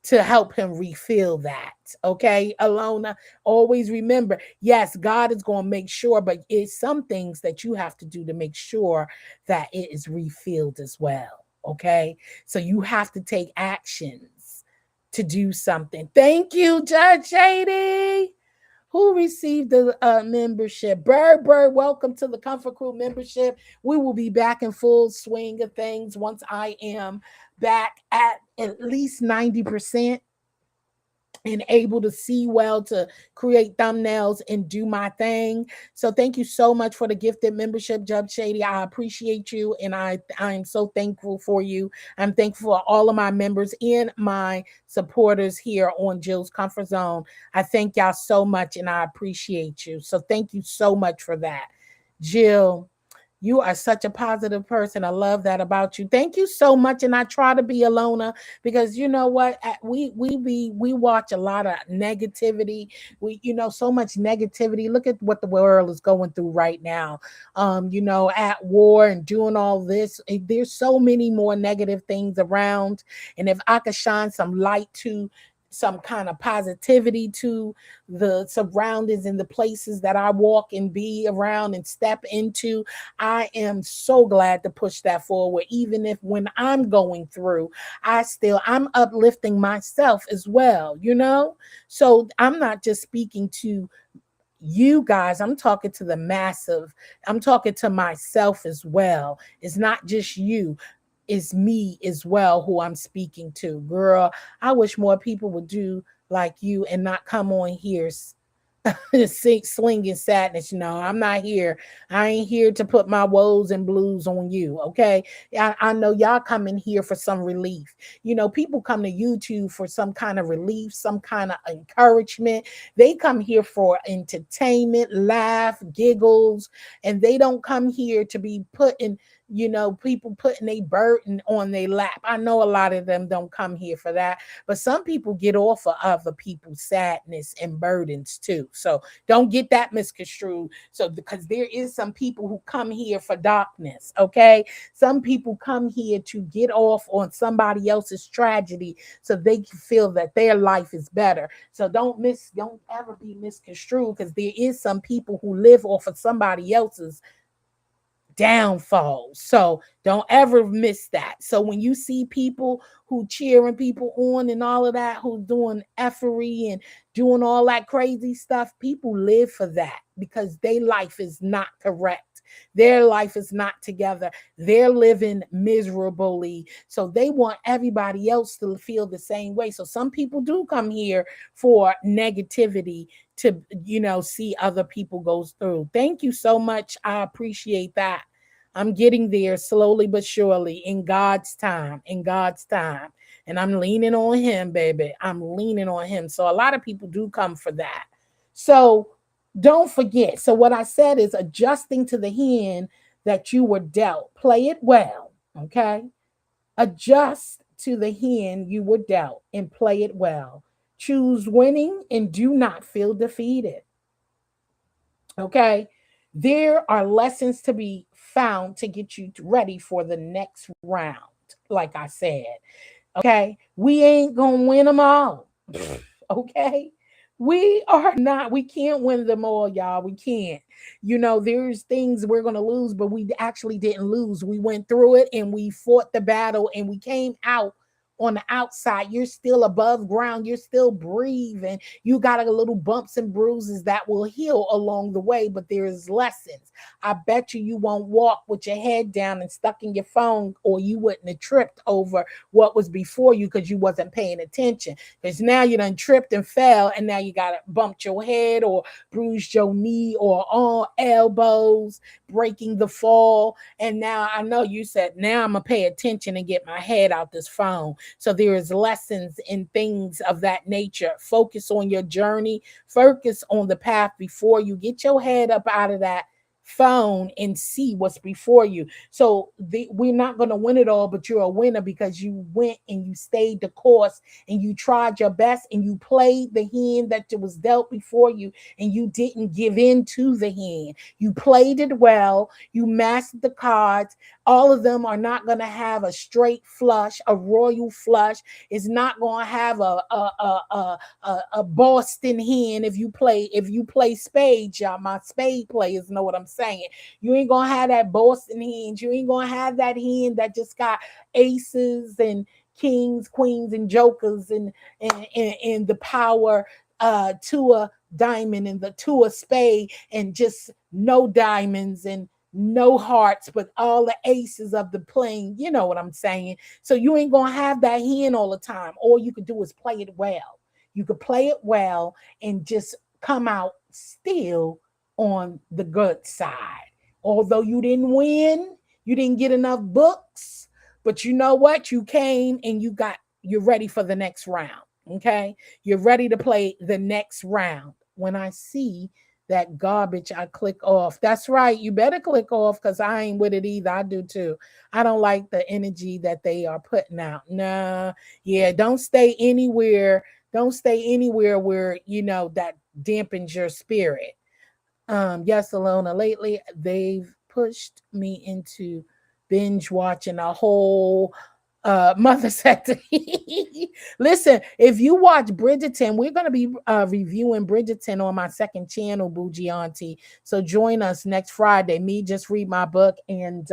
to help him refill that. Okay, Alona, always remember, yes, God is going to make sure, but it's some things that you have to do to make sure that it is refilled as well. Okay, so you have to take actions to do something. Thank you, Judge Shady. Who received the membership? Bird, welcome to the Comfort Crew membership. We will be back in full swing of things once I am back at least 90% and able to see well, to create thumbnails and do my thing. So thank you so much for the gifted membership, Judge Shady. I appreciate you and I am so thankful for you. I'm thankful for all of my members and my supporters here on Jill's Comfort Zone. I thank y'all so much and I appreciate you. So thank you so much for that. Jill, you are such a positive person. I love that about you. Thank you so much. And I try to be Alona because you know what? We watch a lot of negativity. So much negativity. Look at what the world is going through right now. At war and doing all this. There's so many more negative things around. And if I could shine some light to some kind of positivity to the surroundings and the places that I walk and be around and step into, I am so glad to push that forward. Even if when I'm going through, I'm uplifting myself as well, So I'm not just speaking to you guys, I'm talking to the massive. I'm talking to myself as well. It's not just you. Is me as well who I'm speaking to. Girl, I wish more people would do like you and not come on here slinging sadness. No, I'm not here. I ain't here to put my woes and blues on you. Okay. I know y'all come in here for some relief. People come to YouTube for some kind of relief, some kind of encouragement. They come here for entertainment, laugh, giggles, and they don't come here to be putting people putting a burden on their lap. I know a lot of them don't come here for that, but some people get off of other people's sadness and burdens too. So don't get that misconstrued. So because there is some people who come here for darkness, okay? Some people come here to get off on somebody else's tragedy so they can feel that their life is better. So don't ever be misconstrued, because there is some people who live off of somebody else's downfall. So don't ever miss that. So when you see people who cheering people on and all of that, who's doing effery and doing all that crazy stuff, people live for that because their life is not correct. Their life is not together. They're living miserably. So they want everybody else to feel the same way. So some people do come here for negativity to, see other people go through. Thank you so much. I appreciate that. I'm getting there slowly but surely in God's time, And I'm leaning on him, baby. I'm leaning on him. So a lot of people do come for that. So don't forget. So what I said is adjusting to the hand that you were dealt. Play it well, okay? Adjust to the hand you were dealt and play it well. Choose winning and do not feel defeated. Okay. There are lessons to be found to get you ready for the next round. Like I said, okay, we ain't gonna win them all. Okay, we can't win them all, y'all. We can't. There's things we're gonna lose, but we actually didn't lose. We went through it and we fought the battle and we came out on the outside. You're still above ground, you're still breathing, you got a little bumps and bruises that will heal along the way, but there's lessons. I bet you won't walk with your head down and stuck in your phone, or you wouldn't have tripped over what was before you because you wasn't paying attention. Because now you done tripped and fell, and now you got to bumped your head or bruised your knee or all elbows, breaking the fall. And now I know you said, now I'm gonna pay attention and get my head out this phone. So there is lessons in things of that nature. Focus on your journey. Focus on the path before you. Get your head up out of that phone and see what's before you. So we're not going to win it all, but you're a winner because you went and you stayed the course and you tried your best and you played the hand that was dealt before you, and you didn't give in to the hand. You played it well. You mastered the cards. All of them are not going to have a straight flush. A royal flush is not going to have a Boston hand. If you play spades, y'all, my spade players know what I'm saying. You ain't gonna have that Boston hand. You ain't gonna have that hand that just got aces and kings, queens, and jokers, and the power to a diamond and the to a spade, and just no diamonds and no hearts, but all the aces of the playing. You know what I'm saying? So you ain't gonna have that hand all the time. All you could do is play it well. You could play it well and just come out still on the good side. Although you didn't win, you didn't get enough books, but you know what? You came and you're ready for the next round. Okay? You're ready to play the next round. When I see that garbage, I click off. That's right. You better click off, because I ain't with it either. I do too. I don't like the energy that they are putting out. Nah. Yeah, don't stay anywhere. Don't stay anywhere where, that dampens your spirit. Yes, Alona, lately they've pushed me into binge watching a whole mother said to me. Listen, if you watch Bridgerton, we're going to be reviewing Bridgerton on my second channel, Bougie Auntie. So join us next Friday. Me, just read my book, and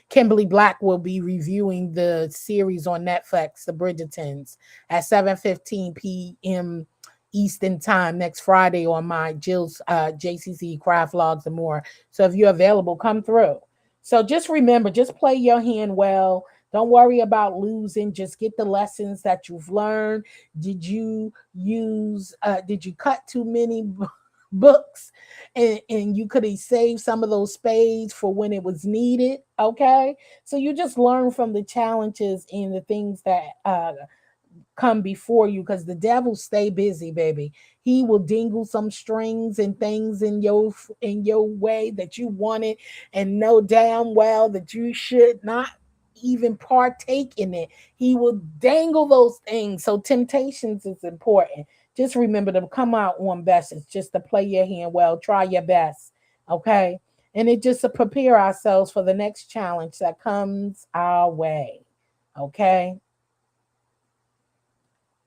Kimberly Black will be reviewing the series on Netflix, The Bridgertons, at 7:15 p.m. Eastern time next Friday on my Jill's JCC Craft Vlogs and more. So if you're available, come through. So just remember, just play your hand well. Don't worry about losing. Just get the lessons that you've learned. Did you cut too many books, and you could have saved some of those spades for when it was needed? Okay. So you just learn from the challenges and the things that come before you, because the devil stay busy, baby. He will dingle some strings and things in your way that you wanted and know damn well that you should not even partake in it. He will dangle those things. So temptations is important. Just remember to come out on best. It's just to play your hand well, try your best. Okay. And it just to prepare ourselves for the next challenge that comes our way. Okay.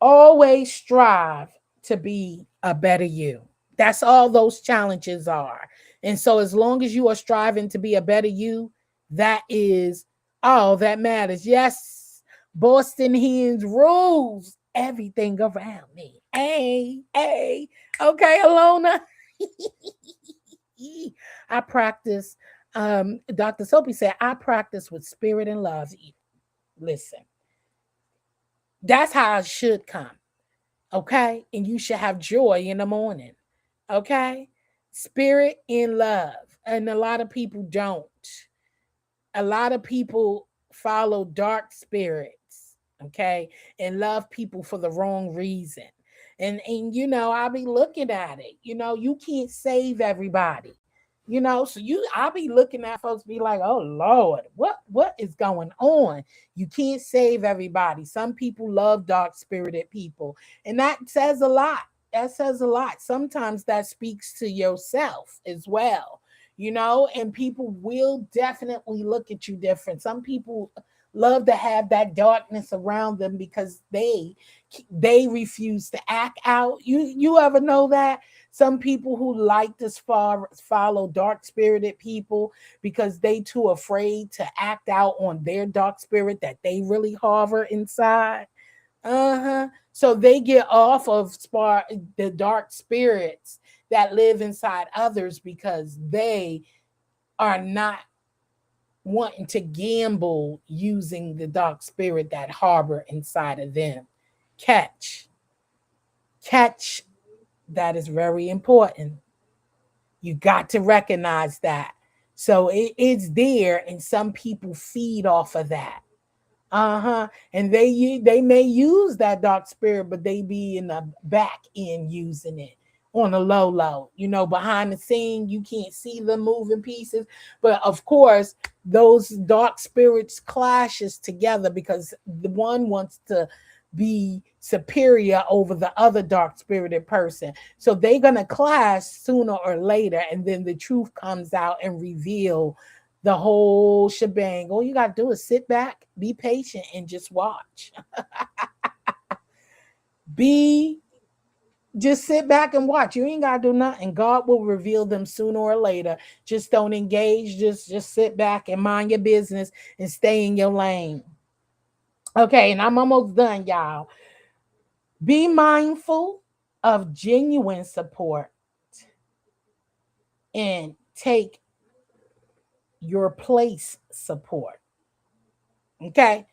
Always strive to be a better you. That's all those challenges are. And so, as long as you are striving to be a better you, that is all that matters. Yes, Boston Hens rules everything around me. Hey, hey. Okay, Alona. I practice. Dr. Soapy said, I practice with spirit and love. Listen, that's how it should come. Okay. And you should have joy in the morning. Okay. Spirit and love. And a lot of people don't. A lot of people follow dark spirits. Okay. And love people for the wrong reason. And I'll be looking at it. You can't save everybody. So I'll be looking at folks be like, oh Lord, what is going on? You can't save everybody. Some people love dark spirited people, and that says a lot. That says a lot. Sometimes that speaks to yourself as well, and people will definitely look at you different. Some people love to have that darkness around them because they refuse to act out. You ever know that? Some people who like to follow dark spirited people because they too afraid to act out on their dark spirit that they really harbor inside. So they get off of the dark spirits that live inside others because they are not wanting to gamble using the dark spirit that harbor inside of them. Catch. That is very important. You got to recognize that. So it's there, and some people feed off of that. And they may use that dark spirit, but they be in the back end using it on a low. Behind the scene, you can't see the moving pieces. But of course, those dark spirits clashes together because the one wants to be superior over the other dark spirited person. So they're going to clash sooner or later, and then the truth comes out and reveal the whole shebang. All you got to do is sit back, be patient, and just watch. Just sit back and watch. You ain't got to do nothing. God will reveal them sooner or later. Just don't engage. Just sit back and mind your business and stay in your lane. Okay, and I'm almost done, y'all. Be mindful of genuine support and take your place support. Okay,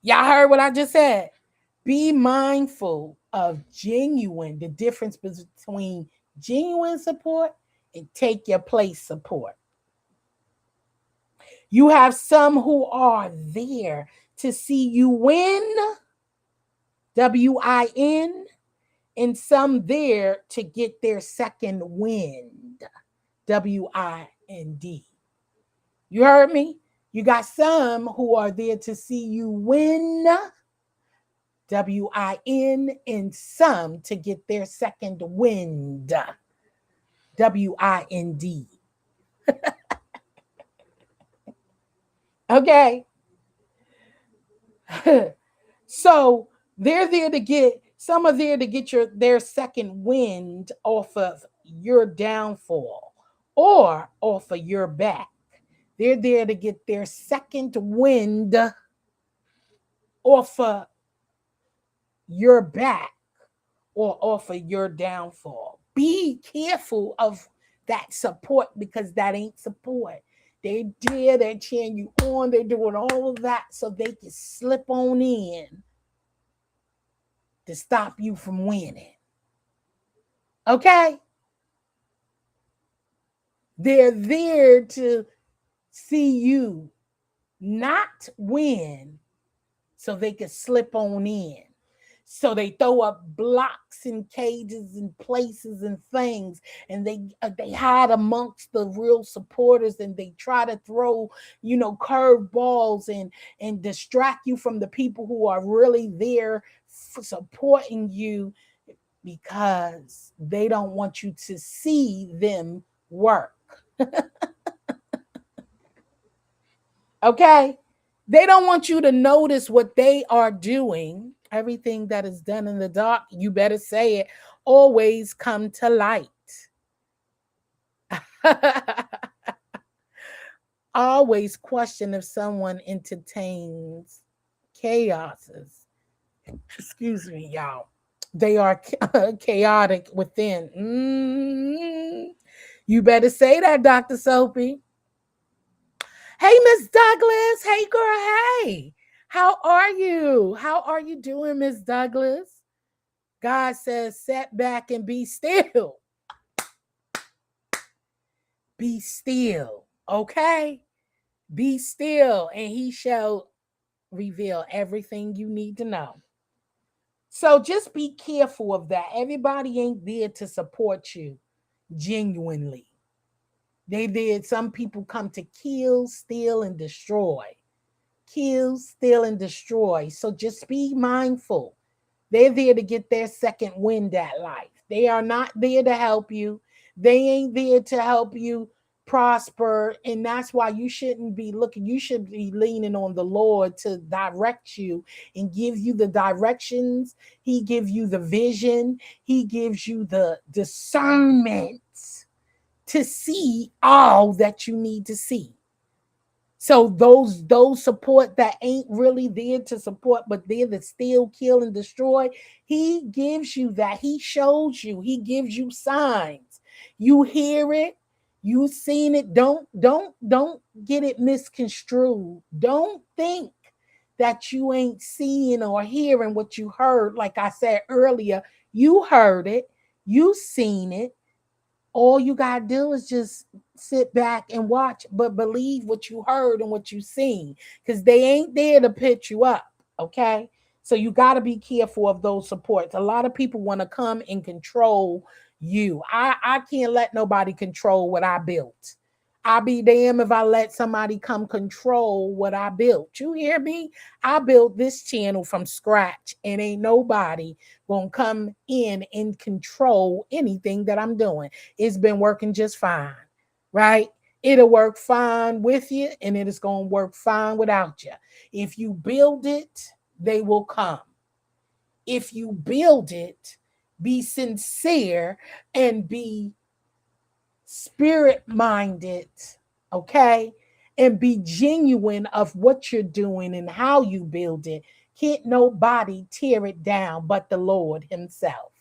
y'all heard what I just said. Be mindful of the difference between genuine support and take your place support. You have some who are there to see you win, WIN, and some there to get their second wind, WIND. You heard me? You got some who are there to see you win, WIN, and some to get their second wind, WIND. Okay. So some are there to get their second wind off of your downfall or off of your back. They're there to get their second wind off of your back or off of your downfall. Be careful of that support because that ain't support. They're cheering you on, they're doing all of that so they can slip on in to stop you from winning. Okay? They're there to see you not win so they can slip on in. So they throw up blocks and cages and places and things, and they hide amongst the real supporters, and they try to throw, curve balls and distract you from the people who are really there supporting you, because they don't want you to see them work. Okay? They don't want you to notice what they are doing. Everything that is done in the dark, you better say it, always come to light. Always question if someone entertains chaoses. Excuse me, y'all. They are chaotic within. You better say that, Dr. Soapy. Hey, Miss Douglas. Hey, girl. Hey. How are you? How are you doing, Miss Douglas? God says, set back and be still. Be still. Okay? Be still, and he shall reveal everything you need to know. So just be careful of that. Everybody ain't there to support you genuinely. They did. Some people come to kill, steal, and destroy. Kill, steal, and destroy. So just be mindful. They're there to get their second wind at life. They are not there to help you. They ain't there to help you prosper. And that's why you shouldn't be looking. You should be leaning on the Lord to direct you and give you the directions. He gives you the vision. He gives you the discernment to see all that you need to see. So those support that ain't really there to support, but they're to steal, kill, and destroy, he gives you that. He shows you. He gives you signs. You hear it. You seen it. Don't get it misconstrued. Don't think that you ain't seeing or hearing what you heard. Like I said earlier, you heard it. You seen it. All you gotta do is just sit back and watch, but believe what you heard and what you seen, because they ain't there to pitch you up. Okay, so you got to be careful of those supports. A lot of people want to come and control you. I can't let nobody control what I built. I'll be damned if I let somebody come control what I built. You hear me? I built this channel from scratch, and ain't nobody gonna come in and control anything that I'm doing. It's been working just fine, right? It'll work fine with you, and it is gonna work fine without you. If you build it, they will come. If you build it, be sincere and be spirit minded, okay? And be genuine of what you're doing and how you build it. Can't nobody tear it down but the Lord himself.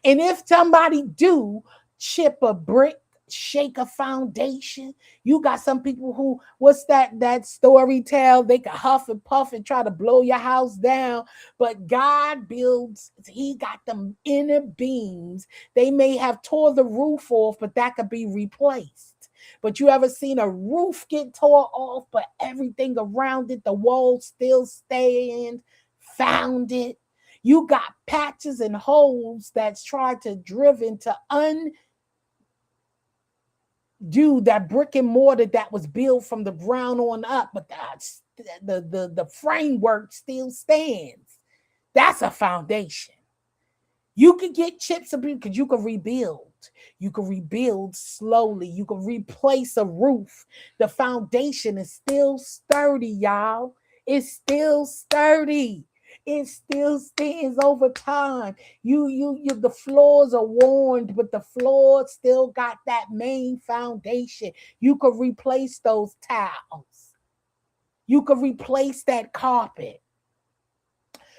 And if somebody do chip a brick, shake a foundation, you got some people who, what's that story tell? They can huff and puff and try to blow your house down, but God builds, he got them inner beams. They may have tore the roof off, but that could be replaced. But you ever seen a roof get tore off, but everything around it, the walls still stand, found it? You got patches and holes that's tried to driven to undo that brick and mortar that was built from the ground on up, but the framework still stands. That's a foundation. You can get chips because you can rebuild. You can rebuild slowly. You can replace a roof. The foundation is still sturdy, y'all. It's still sturdy. It still stands over time. The floors are worn, but the floor still got that main foundation. You could replace those tiles. You could replace that carpet.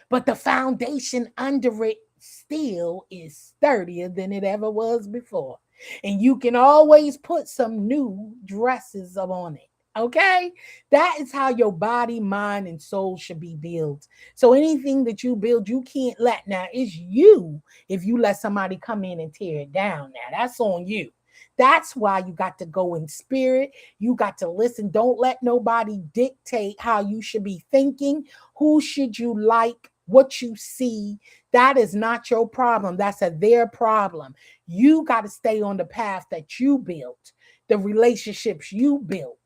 But the foundation under it still is sturdier than it ever was before. And you can always put some new dresses up on it. Okay, that is how your body, mind, and soul should be built. So anything that you build, you can't let. Now it's you. If you let somebody come in and tear it down, now that's on you. That's why you got to go in spirit. You got to listen. Don't let nobody dictate how you should be thinking. Who should you like? What you see? That is not your problem. That's their problem. You got to stay on the path that you built, the relationships you built.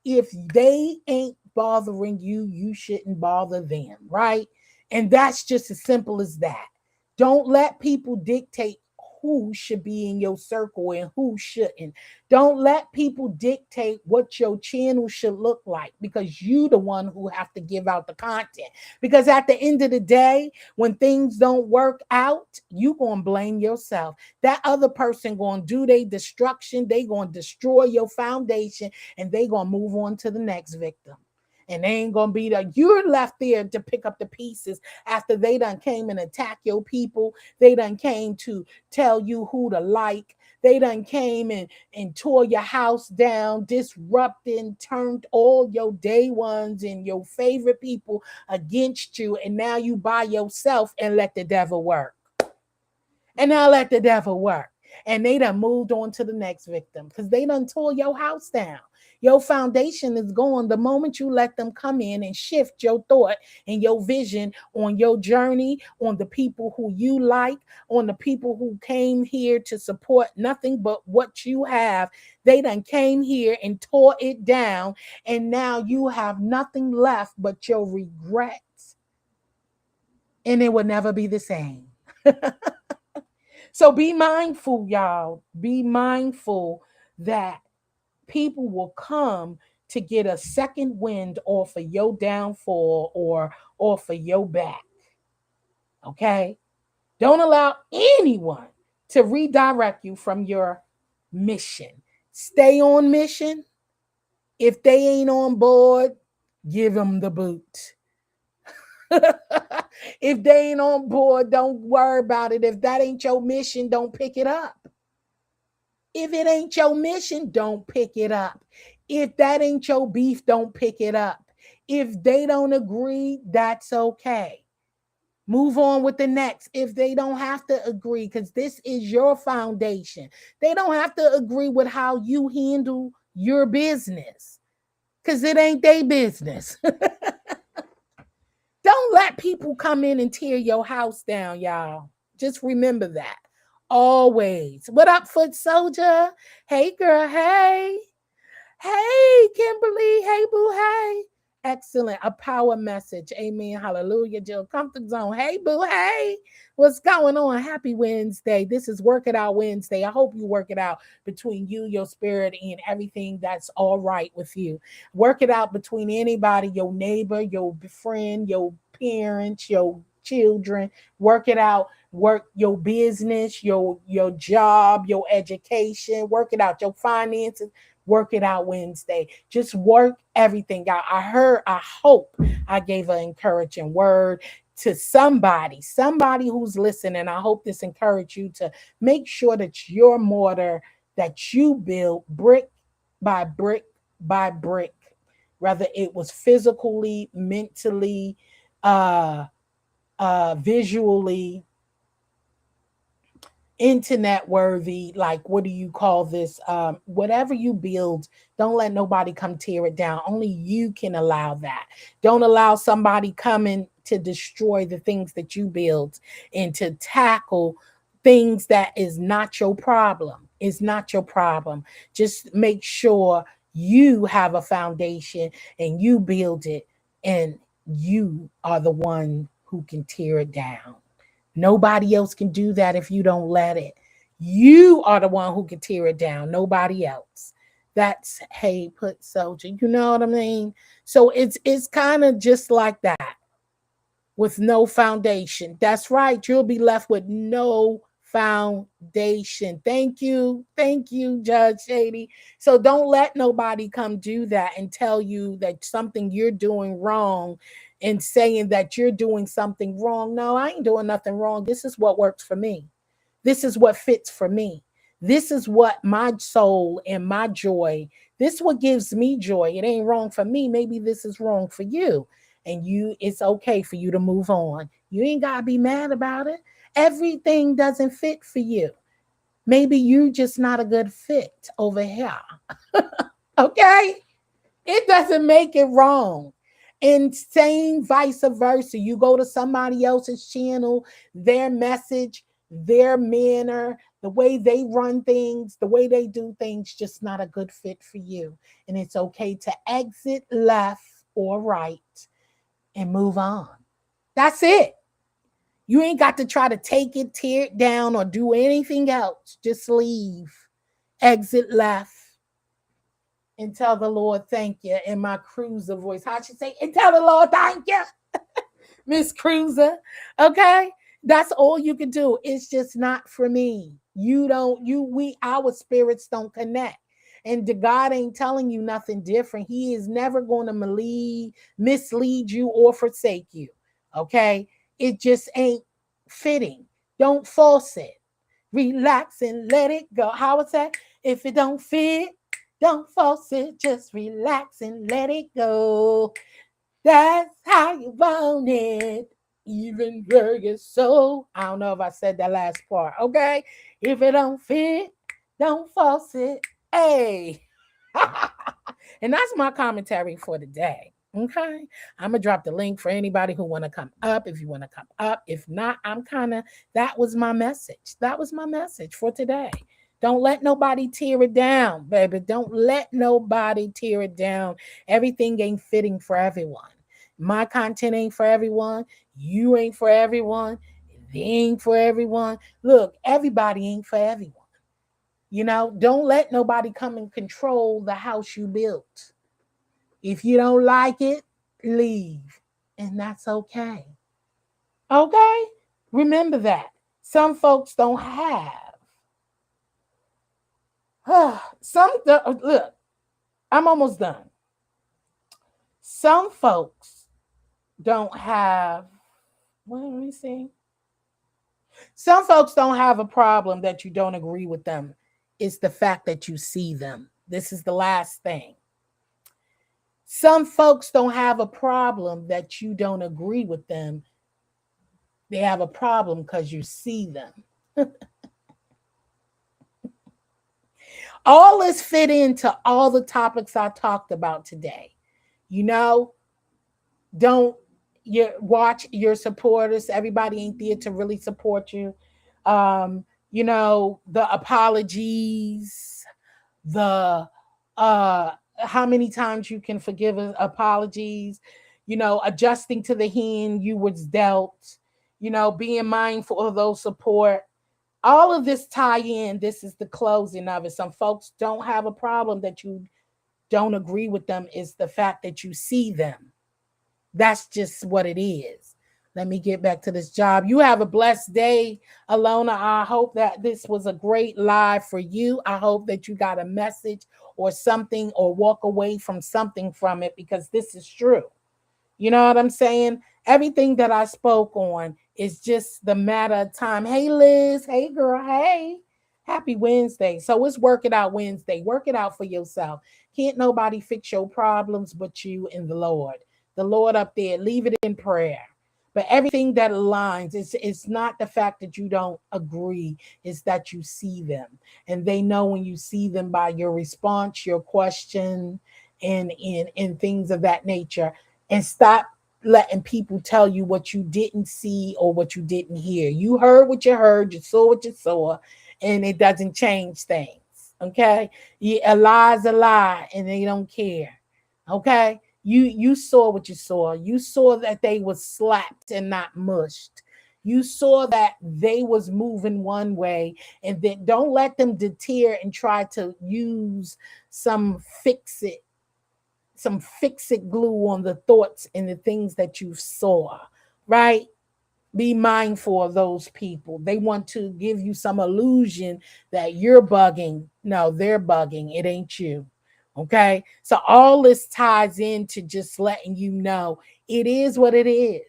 If they ain't bothering you, you shouldn't bother them, right? And that's just as simple as that. Don't let people dictate who should be in your circle and who shouldn't. Don't let people dictate what your channel should look like, because you the one who have to give out the content. Because at the end of the day, when things don't work out, you gonna blame yourself. That other person gonna do their destruction. They gonna destroy your foundation, and they gonna move on to the next victim. And they ain't gonna be there. You're left there to pick up the pieces after they done came and attack your people. They done came to tell you who to like. They done came and tore your house down, disrupting, turned all your day ones and your favorite people against you. And now you by yourself and let the devil work. And now let the devil work. And they done moved on to the next victim because they done tore your house down. Your foundation is gone the moment you let them come in and shift your thought and your vision on your journey, on the people who you like, on the people who came here to support nothing but what you have. They done came here and tore it down, and now you have nothing left but your regrets. And it will never be the same. So be mindful, y'all. Be mindful that people will come to get a second wind off of your downfall or off of your back. Okay? Don't allow anyone to redirect you from your mission. Stay on mission. If they ain't on board, give them the boot. If they ain't on board, don't worry about it. If that ain't your mission, don't pick it up. If it ain't your mission, don't pick it up. If that ain't your beef, don't pick it up. If they don't agree, that's okay. Move on with the next. If they don't have to agree, because this is your foundation, they don't have to agree with how you handle your business, because it ain't their business. Don't let people come in and tear your house down, y'all. Just remember that. Always. What up, foot soldier? Hey, girl. Hey. Hey, Kimberly. Hey, boo. Hey. Excellent. A power message. Amen. Hallelujah. Jill, comfort zone. Hey, boo. Hey. What's going on? Happy Wednesday. This is Work It Out Wednesday. I hope you work it out between you, your spirit, and everything that's all right with you. Work it out between anybody, your neighbor, your friend, your parents, your children. Work it out. Work your business, your job, your education. Work it out. Your finances. Work it out Wednesday. Just work everything out. I hope I gave an encouraging word to somebody who's listening. I hope this encouraged you to make sure that your mortar that you build brick by brick by brick, whether it was physically, mentally, visually, internet worthy, like what do you call this, whatever you build, don't let nobody come tear it down. Only you can allow that. Don't allow somebody coming to destroy the things that you build and to tackle things that is not your problem. It's not your problem. Just make sure you have a foundation and you build it, and you are the one who can tear it down. Nobody else can do that if you don't let it. You are the one who can tear it down. Nobody else. That's hey, put soldier. You know what I mean? So it's kind of just like that with no foundation. That's right. You'll be left with no foundation. Thank you. Thank you, Judge Shady. So don't let nobody come do that and tell you that something you're doing wrong and saying that you're doing something wrong. No, I ain't doing nothing wrong. This is what works for me. This is what fits for me. This is what my soul and my joy, this is what gives me joy. It ain't wrong for me. Maybe this is wrong for you. And it's okay for you to move on. You ain't got to be mad about it. Everything doesn't fit for you. Maybe you just not a good fit over here. Okay? It doesn't make it wrong. And same vice versa. You go to somebody else's channel, their message, their manner, the way they run things, the way they do things, just not a good fit for you. And it's okay to exit left or right and move on. That's it. You ain't got to try to take it, tear it down, or do anything else. Just leave, exit left, and tell the Lord thank you in my cruiser voice. How should say? And tell the Lord thank you, Miss Cruiser. Okay? That's all you can do. It's just not for me. Our spirits don't connect. And the God ain't telling you nothing different. He is never going to mislead you or forsake you. Okay? It just ain't fitting. Don't force it. Relax and let it go. How was that? If it don't fit, don't force it. Just relax and let it go. That's how you want it. Even where your soul. I don't know if I said that last part. Okay? If it don't fit, don't force it. Hey. And that's my commentary for today. Okay, I'm gonna drop the link for anybody who want to come up. If you want to come up, if not, that was my message. That was my message for today. Don't let nobody tear it down, baby. Don't let nobody tear it down. Everything ain't fitting for everyone. My content ain't for everyone. You ain't for everyone. They ain't for everyone. Look, everybody ain't for everyone. Don't let nobody come and control the house you built. If you don't like it, leave. And that's okay. Okay? Remember that. Some folks don't have. Look, I'm almost done. Some folks don't have, let me see. Some folks don't have a problem that you don't agree with them. It's the fact that you see them. This is the last thing. Some folks don't have a problem that you don't agree with them. They have a problem because you see them. All this fit into all the topics I talked about today. Don't watch your supporters. Everybody ain't there to really support you. The apologies, the how many times you can forgive apologies, adjusting to the hand you was dealt, being mindful of those support. All of this tie in. This is the closing of it. Some folks don't have a problem that you don't agree with them. It's the fact that you see them. That's just what it is. Let me get back to this job. You have a blessed day, Alona. I hope that this was a great live for you. I hope that you got a message or something, or walk away from something from it, because this is true. You know what I'm saying? Everything that I spoke on is just the matter of time. Hey, Liz. Hey, girl. Hey. Happy Wednesday. So it's Work It Out Wednesday. Work it out for yourself. Can't nobody fix your problems but you and the Lord. The Lord up there. Leave it in prayer. But everything that aligns, it's not the fact that you don't agree, it's that you see them. And they know when you see them by your response, your question, and things of that nature. And stop letting people tell you what you didn't see or what you didn't hear. You heard what you heard, you saw what you saw, and it doesn't change things. Okay? A lie's a lie, and they don't care. Okay? You saw what you saw. You saw that they was slapped and not mushed. You saw that they was moving one way, and then don't let them deter and try to use some fix it glue on the thoughts and the things that you saw, right? Be mindful of those people. They want to give you some illusion that you're bugging. No, they're bugging. It ain't you. Okay? So all this ties into just letting you know it is what it is.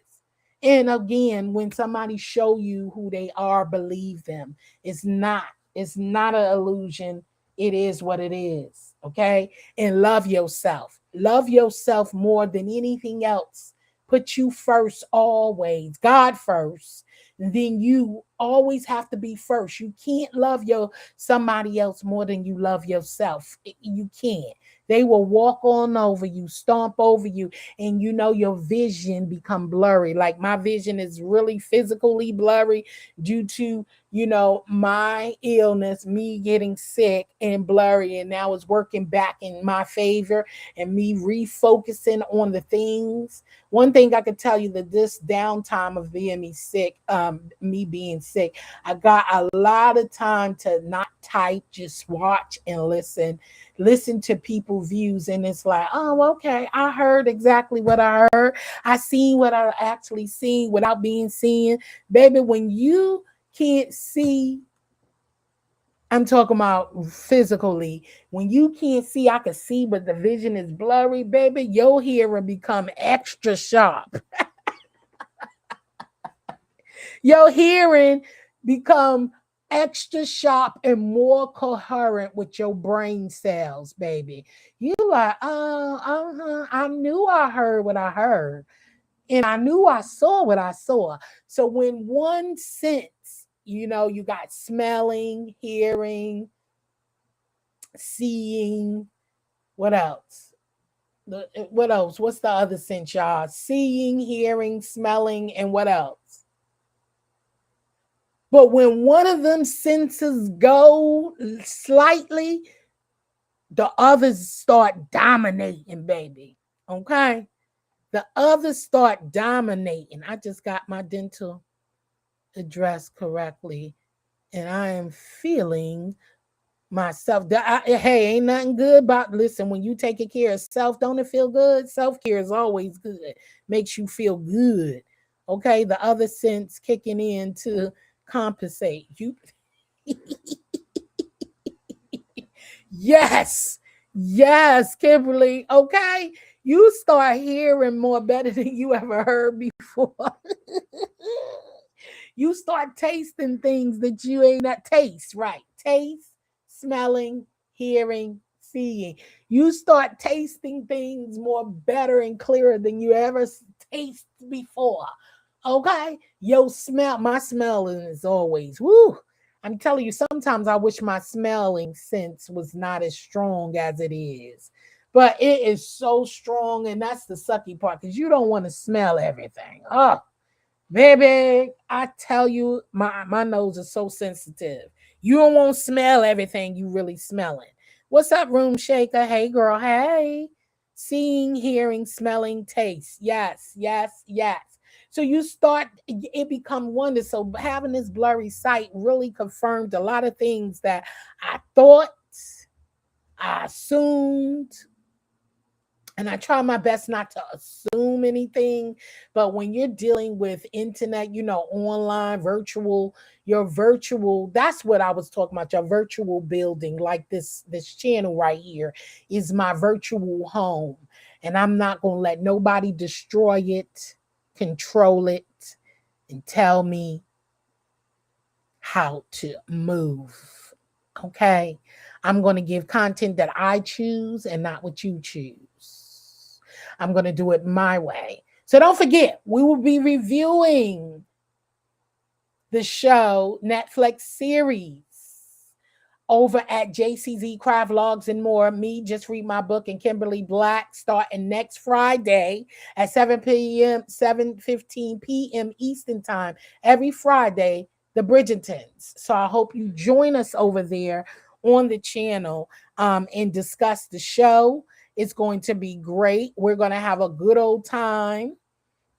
And again, when somebody show you who they are, believe them. It's not It's not an illusion. It is what it is. Okay. And love yourself. Love yourself more than anything else. Put you first always. God first. Then you always have to be first. You can't love your somebody else more than you love yourself. You can't. They will walk on over you, stomp over you, and you know your vision become blurry. Like my vision is really physically blurry due to my illness, me getting sick and blurry, and now it's working back in my favor and me refocusing on the things. One thing I could tell you that this downtime of me being sick, I got a lot of time to not type, just watch and listen to people views, and it's like, oh, okay, I heard exactly what I heard. I seen what I actually seen without being seen. Baby, when you can't see, I'm talking about physically. When you can't see, I can see, but the vision is blurry, baby. Your hearing become extra sharp. Your hearing become extra sharp and more coherent with your brain cells, baby. You like, I knew I heard what I heard, and I knew I saw what I saw. So when one sense, you got smelling, hearing, seeing, what else? What else? What's the other sense, y'all? Seeing, hearing, smelling, and what else? But when one of them senses go slightly, the others start dominating, baby. Okay? The others start dominating. I just got my dental addressed correctly, and I am feeling myself. Hey, ain't nothing good about, listen, when you taking care of self, don't it feel good? Self-care is always good. Makes you feel good. Okay? The other sense kicking in to compensate. Yes. Yes, Kimberly. Okay. You start hearing more better than you ever heard before. You start tasting things that you ain't not taste, right? Taste, smelling, hearing, seeing. You start tasting things more better and clearer than you ever taste before. Okay? My smelling is always woo. I'm telling you, sometimes I wish my smelling sense was not as strong as it is. But it is so strong, and that's the sucky part because you don't want to smell everything. Oh, baby, I tell you, my nose is so sensitive. You don't want to smell everything you really smelling. What's up, room shaker? Hey, girl. Hey. Seeing, hearing, smelling, taste. Yes, yes, yes. So you start, it become wonder. So having this blurry sight really confirmed a lot of things that I thought, I assumed, and I try my best not to assume anything. But when you're dealing with internet, online, virtual, your virtual, that's what I was talking about. Your virtual building, like this channel right here, is my virtual home. And I'm not gonna let nobody destroy it, control it, and tell me how to move. Okay. I'm going to give content that I choose and not what you choose. I'm going to do it my way. So don't forget, we will be reviewing the show Netflix series over at JCZ Cry Vlogs and More. Me, Just Read My Book, and Kimberly Black starting next Friday at 7:15 p.m. Eastern Time. Every Friday, the Bridgertons. So I hope you join us over there on the channel and discuss the show. It's going to be great. We're going to have a good old time.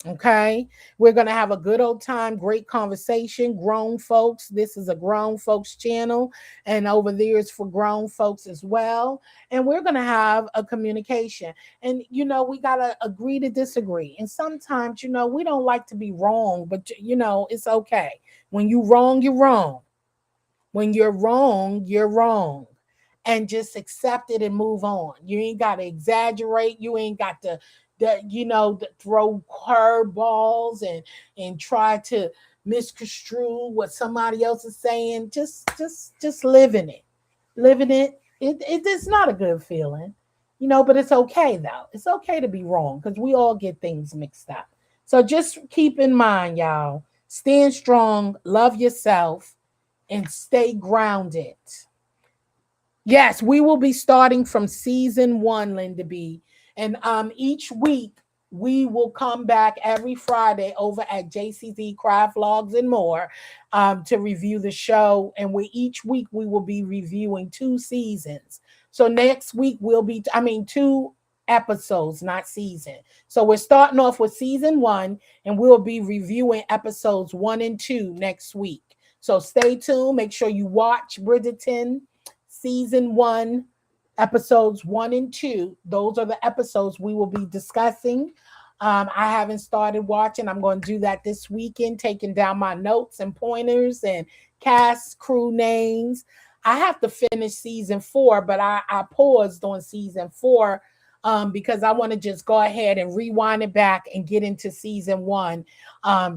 Okay, we're going to have a good old time, great conversation. Grown folks, this is a grown folks channel, and over there is for grown folks as well. And we're going to have a communication, and we got to agree to disagree. And sometimes, we don't like to be wrong, but it's okay. When you're wrong, you're wrong. When you're wrong, you're wrong. And just accept it and move on. You ain't got to exaggerate. You ain't got to throw curveballs and try to misconstrue what somebody else is saying. Just living it. Living it. It is not a good feeling, but it's okay though. It's okay to be wrong because we all get things mixed up. So just keep in mind, y'all, stand strong, love yourself, and stay grounded. Yes, we will be starting from season 1, Linda B. And each week we will come back every Friday over at JCZ Craft Logs and More to review the show. And each week we will be reviewing 2 seasons. So next week will be, 2 episodes, not season. So we're starting off with season 1, and we'll be reviewing episodes 1 and 2 next week. So stay tuned. Make sure you watch Bridgerton season 1, episodes 1 and 2. Those are the episodes we will be discussing. I haven't started watching. I'm going to do that this weekend, taking down my notes and pointers and cast crew names. I have to finish season 4, but I paused on season 4 because I want to just go ahead and rewind it back and get into season 1.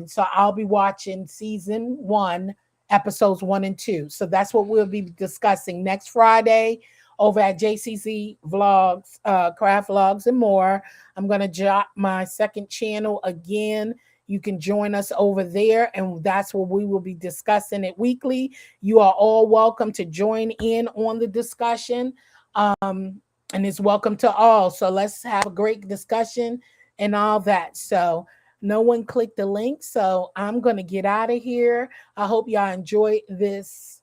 So I'll be watching season 1, episodes 1 and 2. So that's what we'll be discussing next Friday over at JCZ Vlogs, Craft Vlogs and More. I'm going to drop my second channel again. You can join us over there, and that's where we will be discussing it weekly. You are all welcome to join in on the discussion, and it's welcome to all. So let's have a great discussion and all that. So no one clicked the link, so I'm going to get out of here. I hope y'all enjoyed this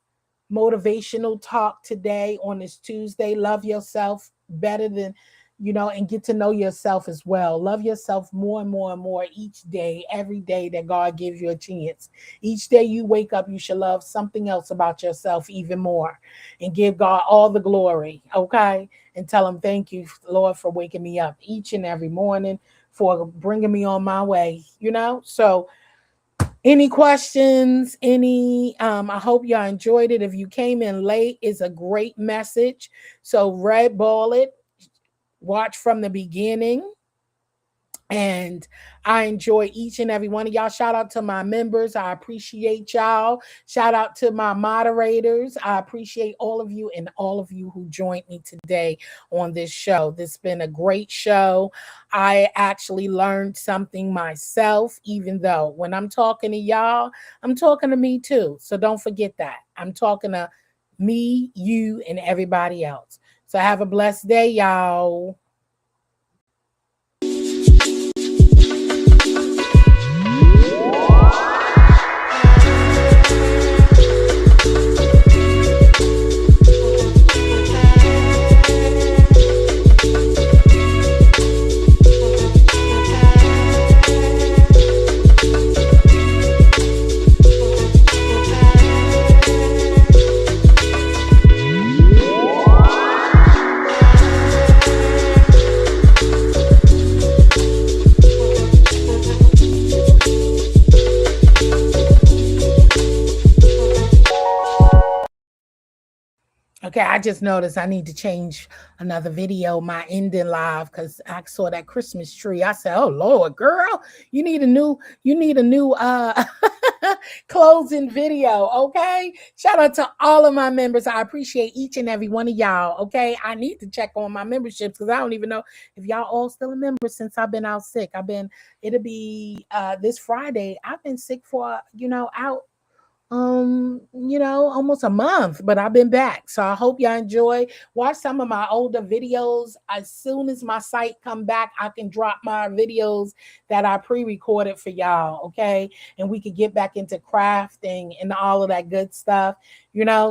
motivational talk today on this Tuesday. Love yourself better than, and get to know yourself as well. Love yourself more and more and more each day, every day that God gives you a chance. Each day you wake up, you should love something else about yourself even more and give God all the glory, okay? And tell him, thank you, Lord, for waking me up each and every morning, for bringing me on my way, So any questions, I hope y'all enjoyed it. If you came in late, it's a great message. So red ball it, watch from the beginning. And I enjoy each and every one of y'all. Shout out to my members. I appreciate y'all. Shout out to my moderators. I appreciate all of you and all of you who joined me today on this show. This has been a great show. I actually learned something myself, even though when I'm talking to y'all, I'm talking to me too. So don't forget that. I'm talking to me, you, and everybody else. So have a blessed day, y'all. Okay, I just noticed I need to change another video, my ending live, because I saw that Christmas tree. I said, "Oh Lord, girl, you need a new closing video." Okay. Shout out to all of my members. I appreciate each and every one of y'all. Okay. I need to check on my memberships because I don't even know if y'all all still a member since I've been out sick. It'll be this Friday. I've been sick for, out almost a month, but I've been back. So I hope y'all enjoy. Watch some of my older videos. As soon as my site come back, I can drop my videos that I pre-recorded for y'all, okay? And we could get back into crafting and all of that good stuff,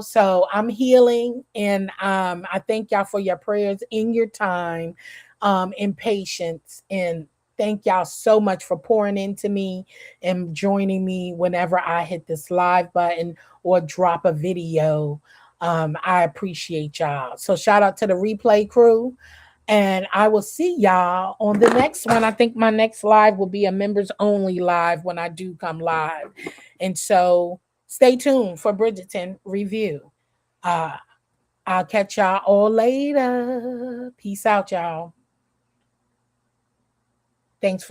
So I'm healing, and I thank y'all for your prayers in your time, and patience, and thank y'all so much for pouring into me and joining me whenever I hit this live button or drop a video. I appreciate y'all. So shout out to the replay crew. And I will see y'all on the next one. I think my next live will be a members only live when I do come live. And so stay tuned for Bridgerton review. I'll catch y'all all later. Peace out, y'all. Thanks for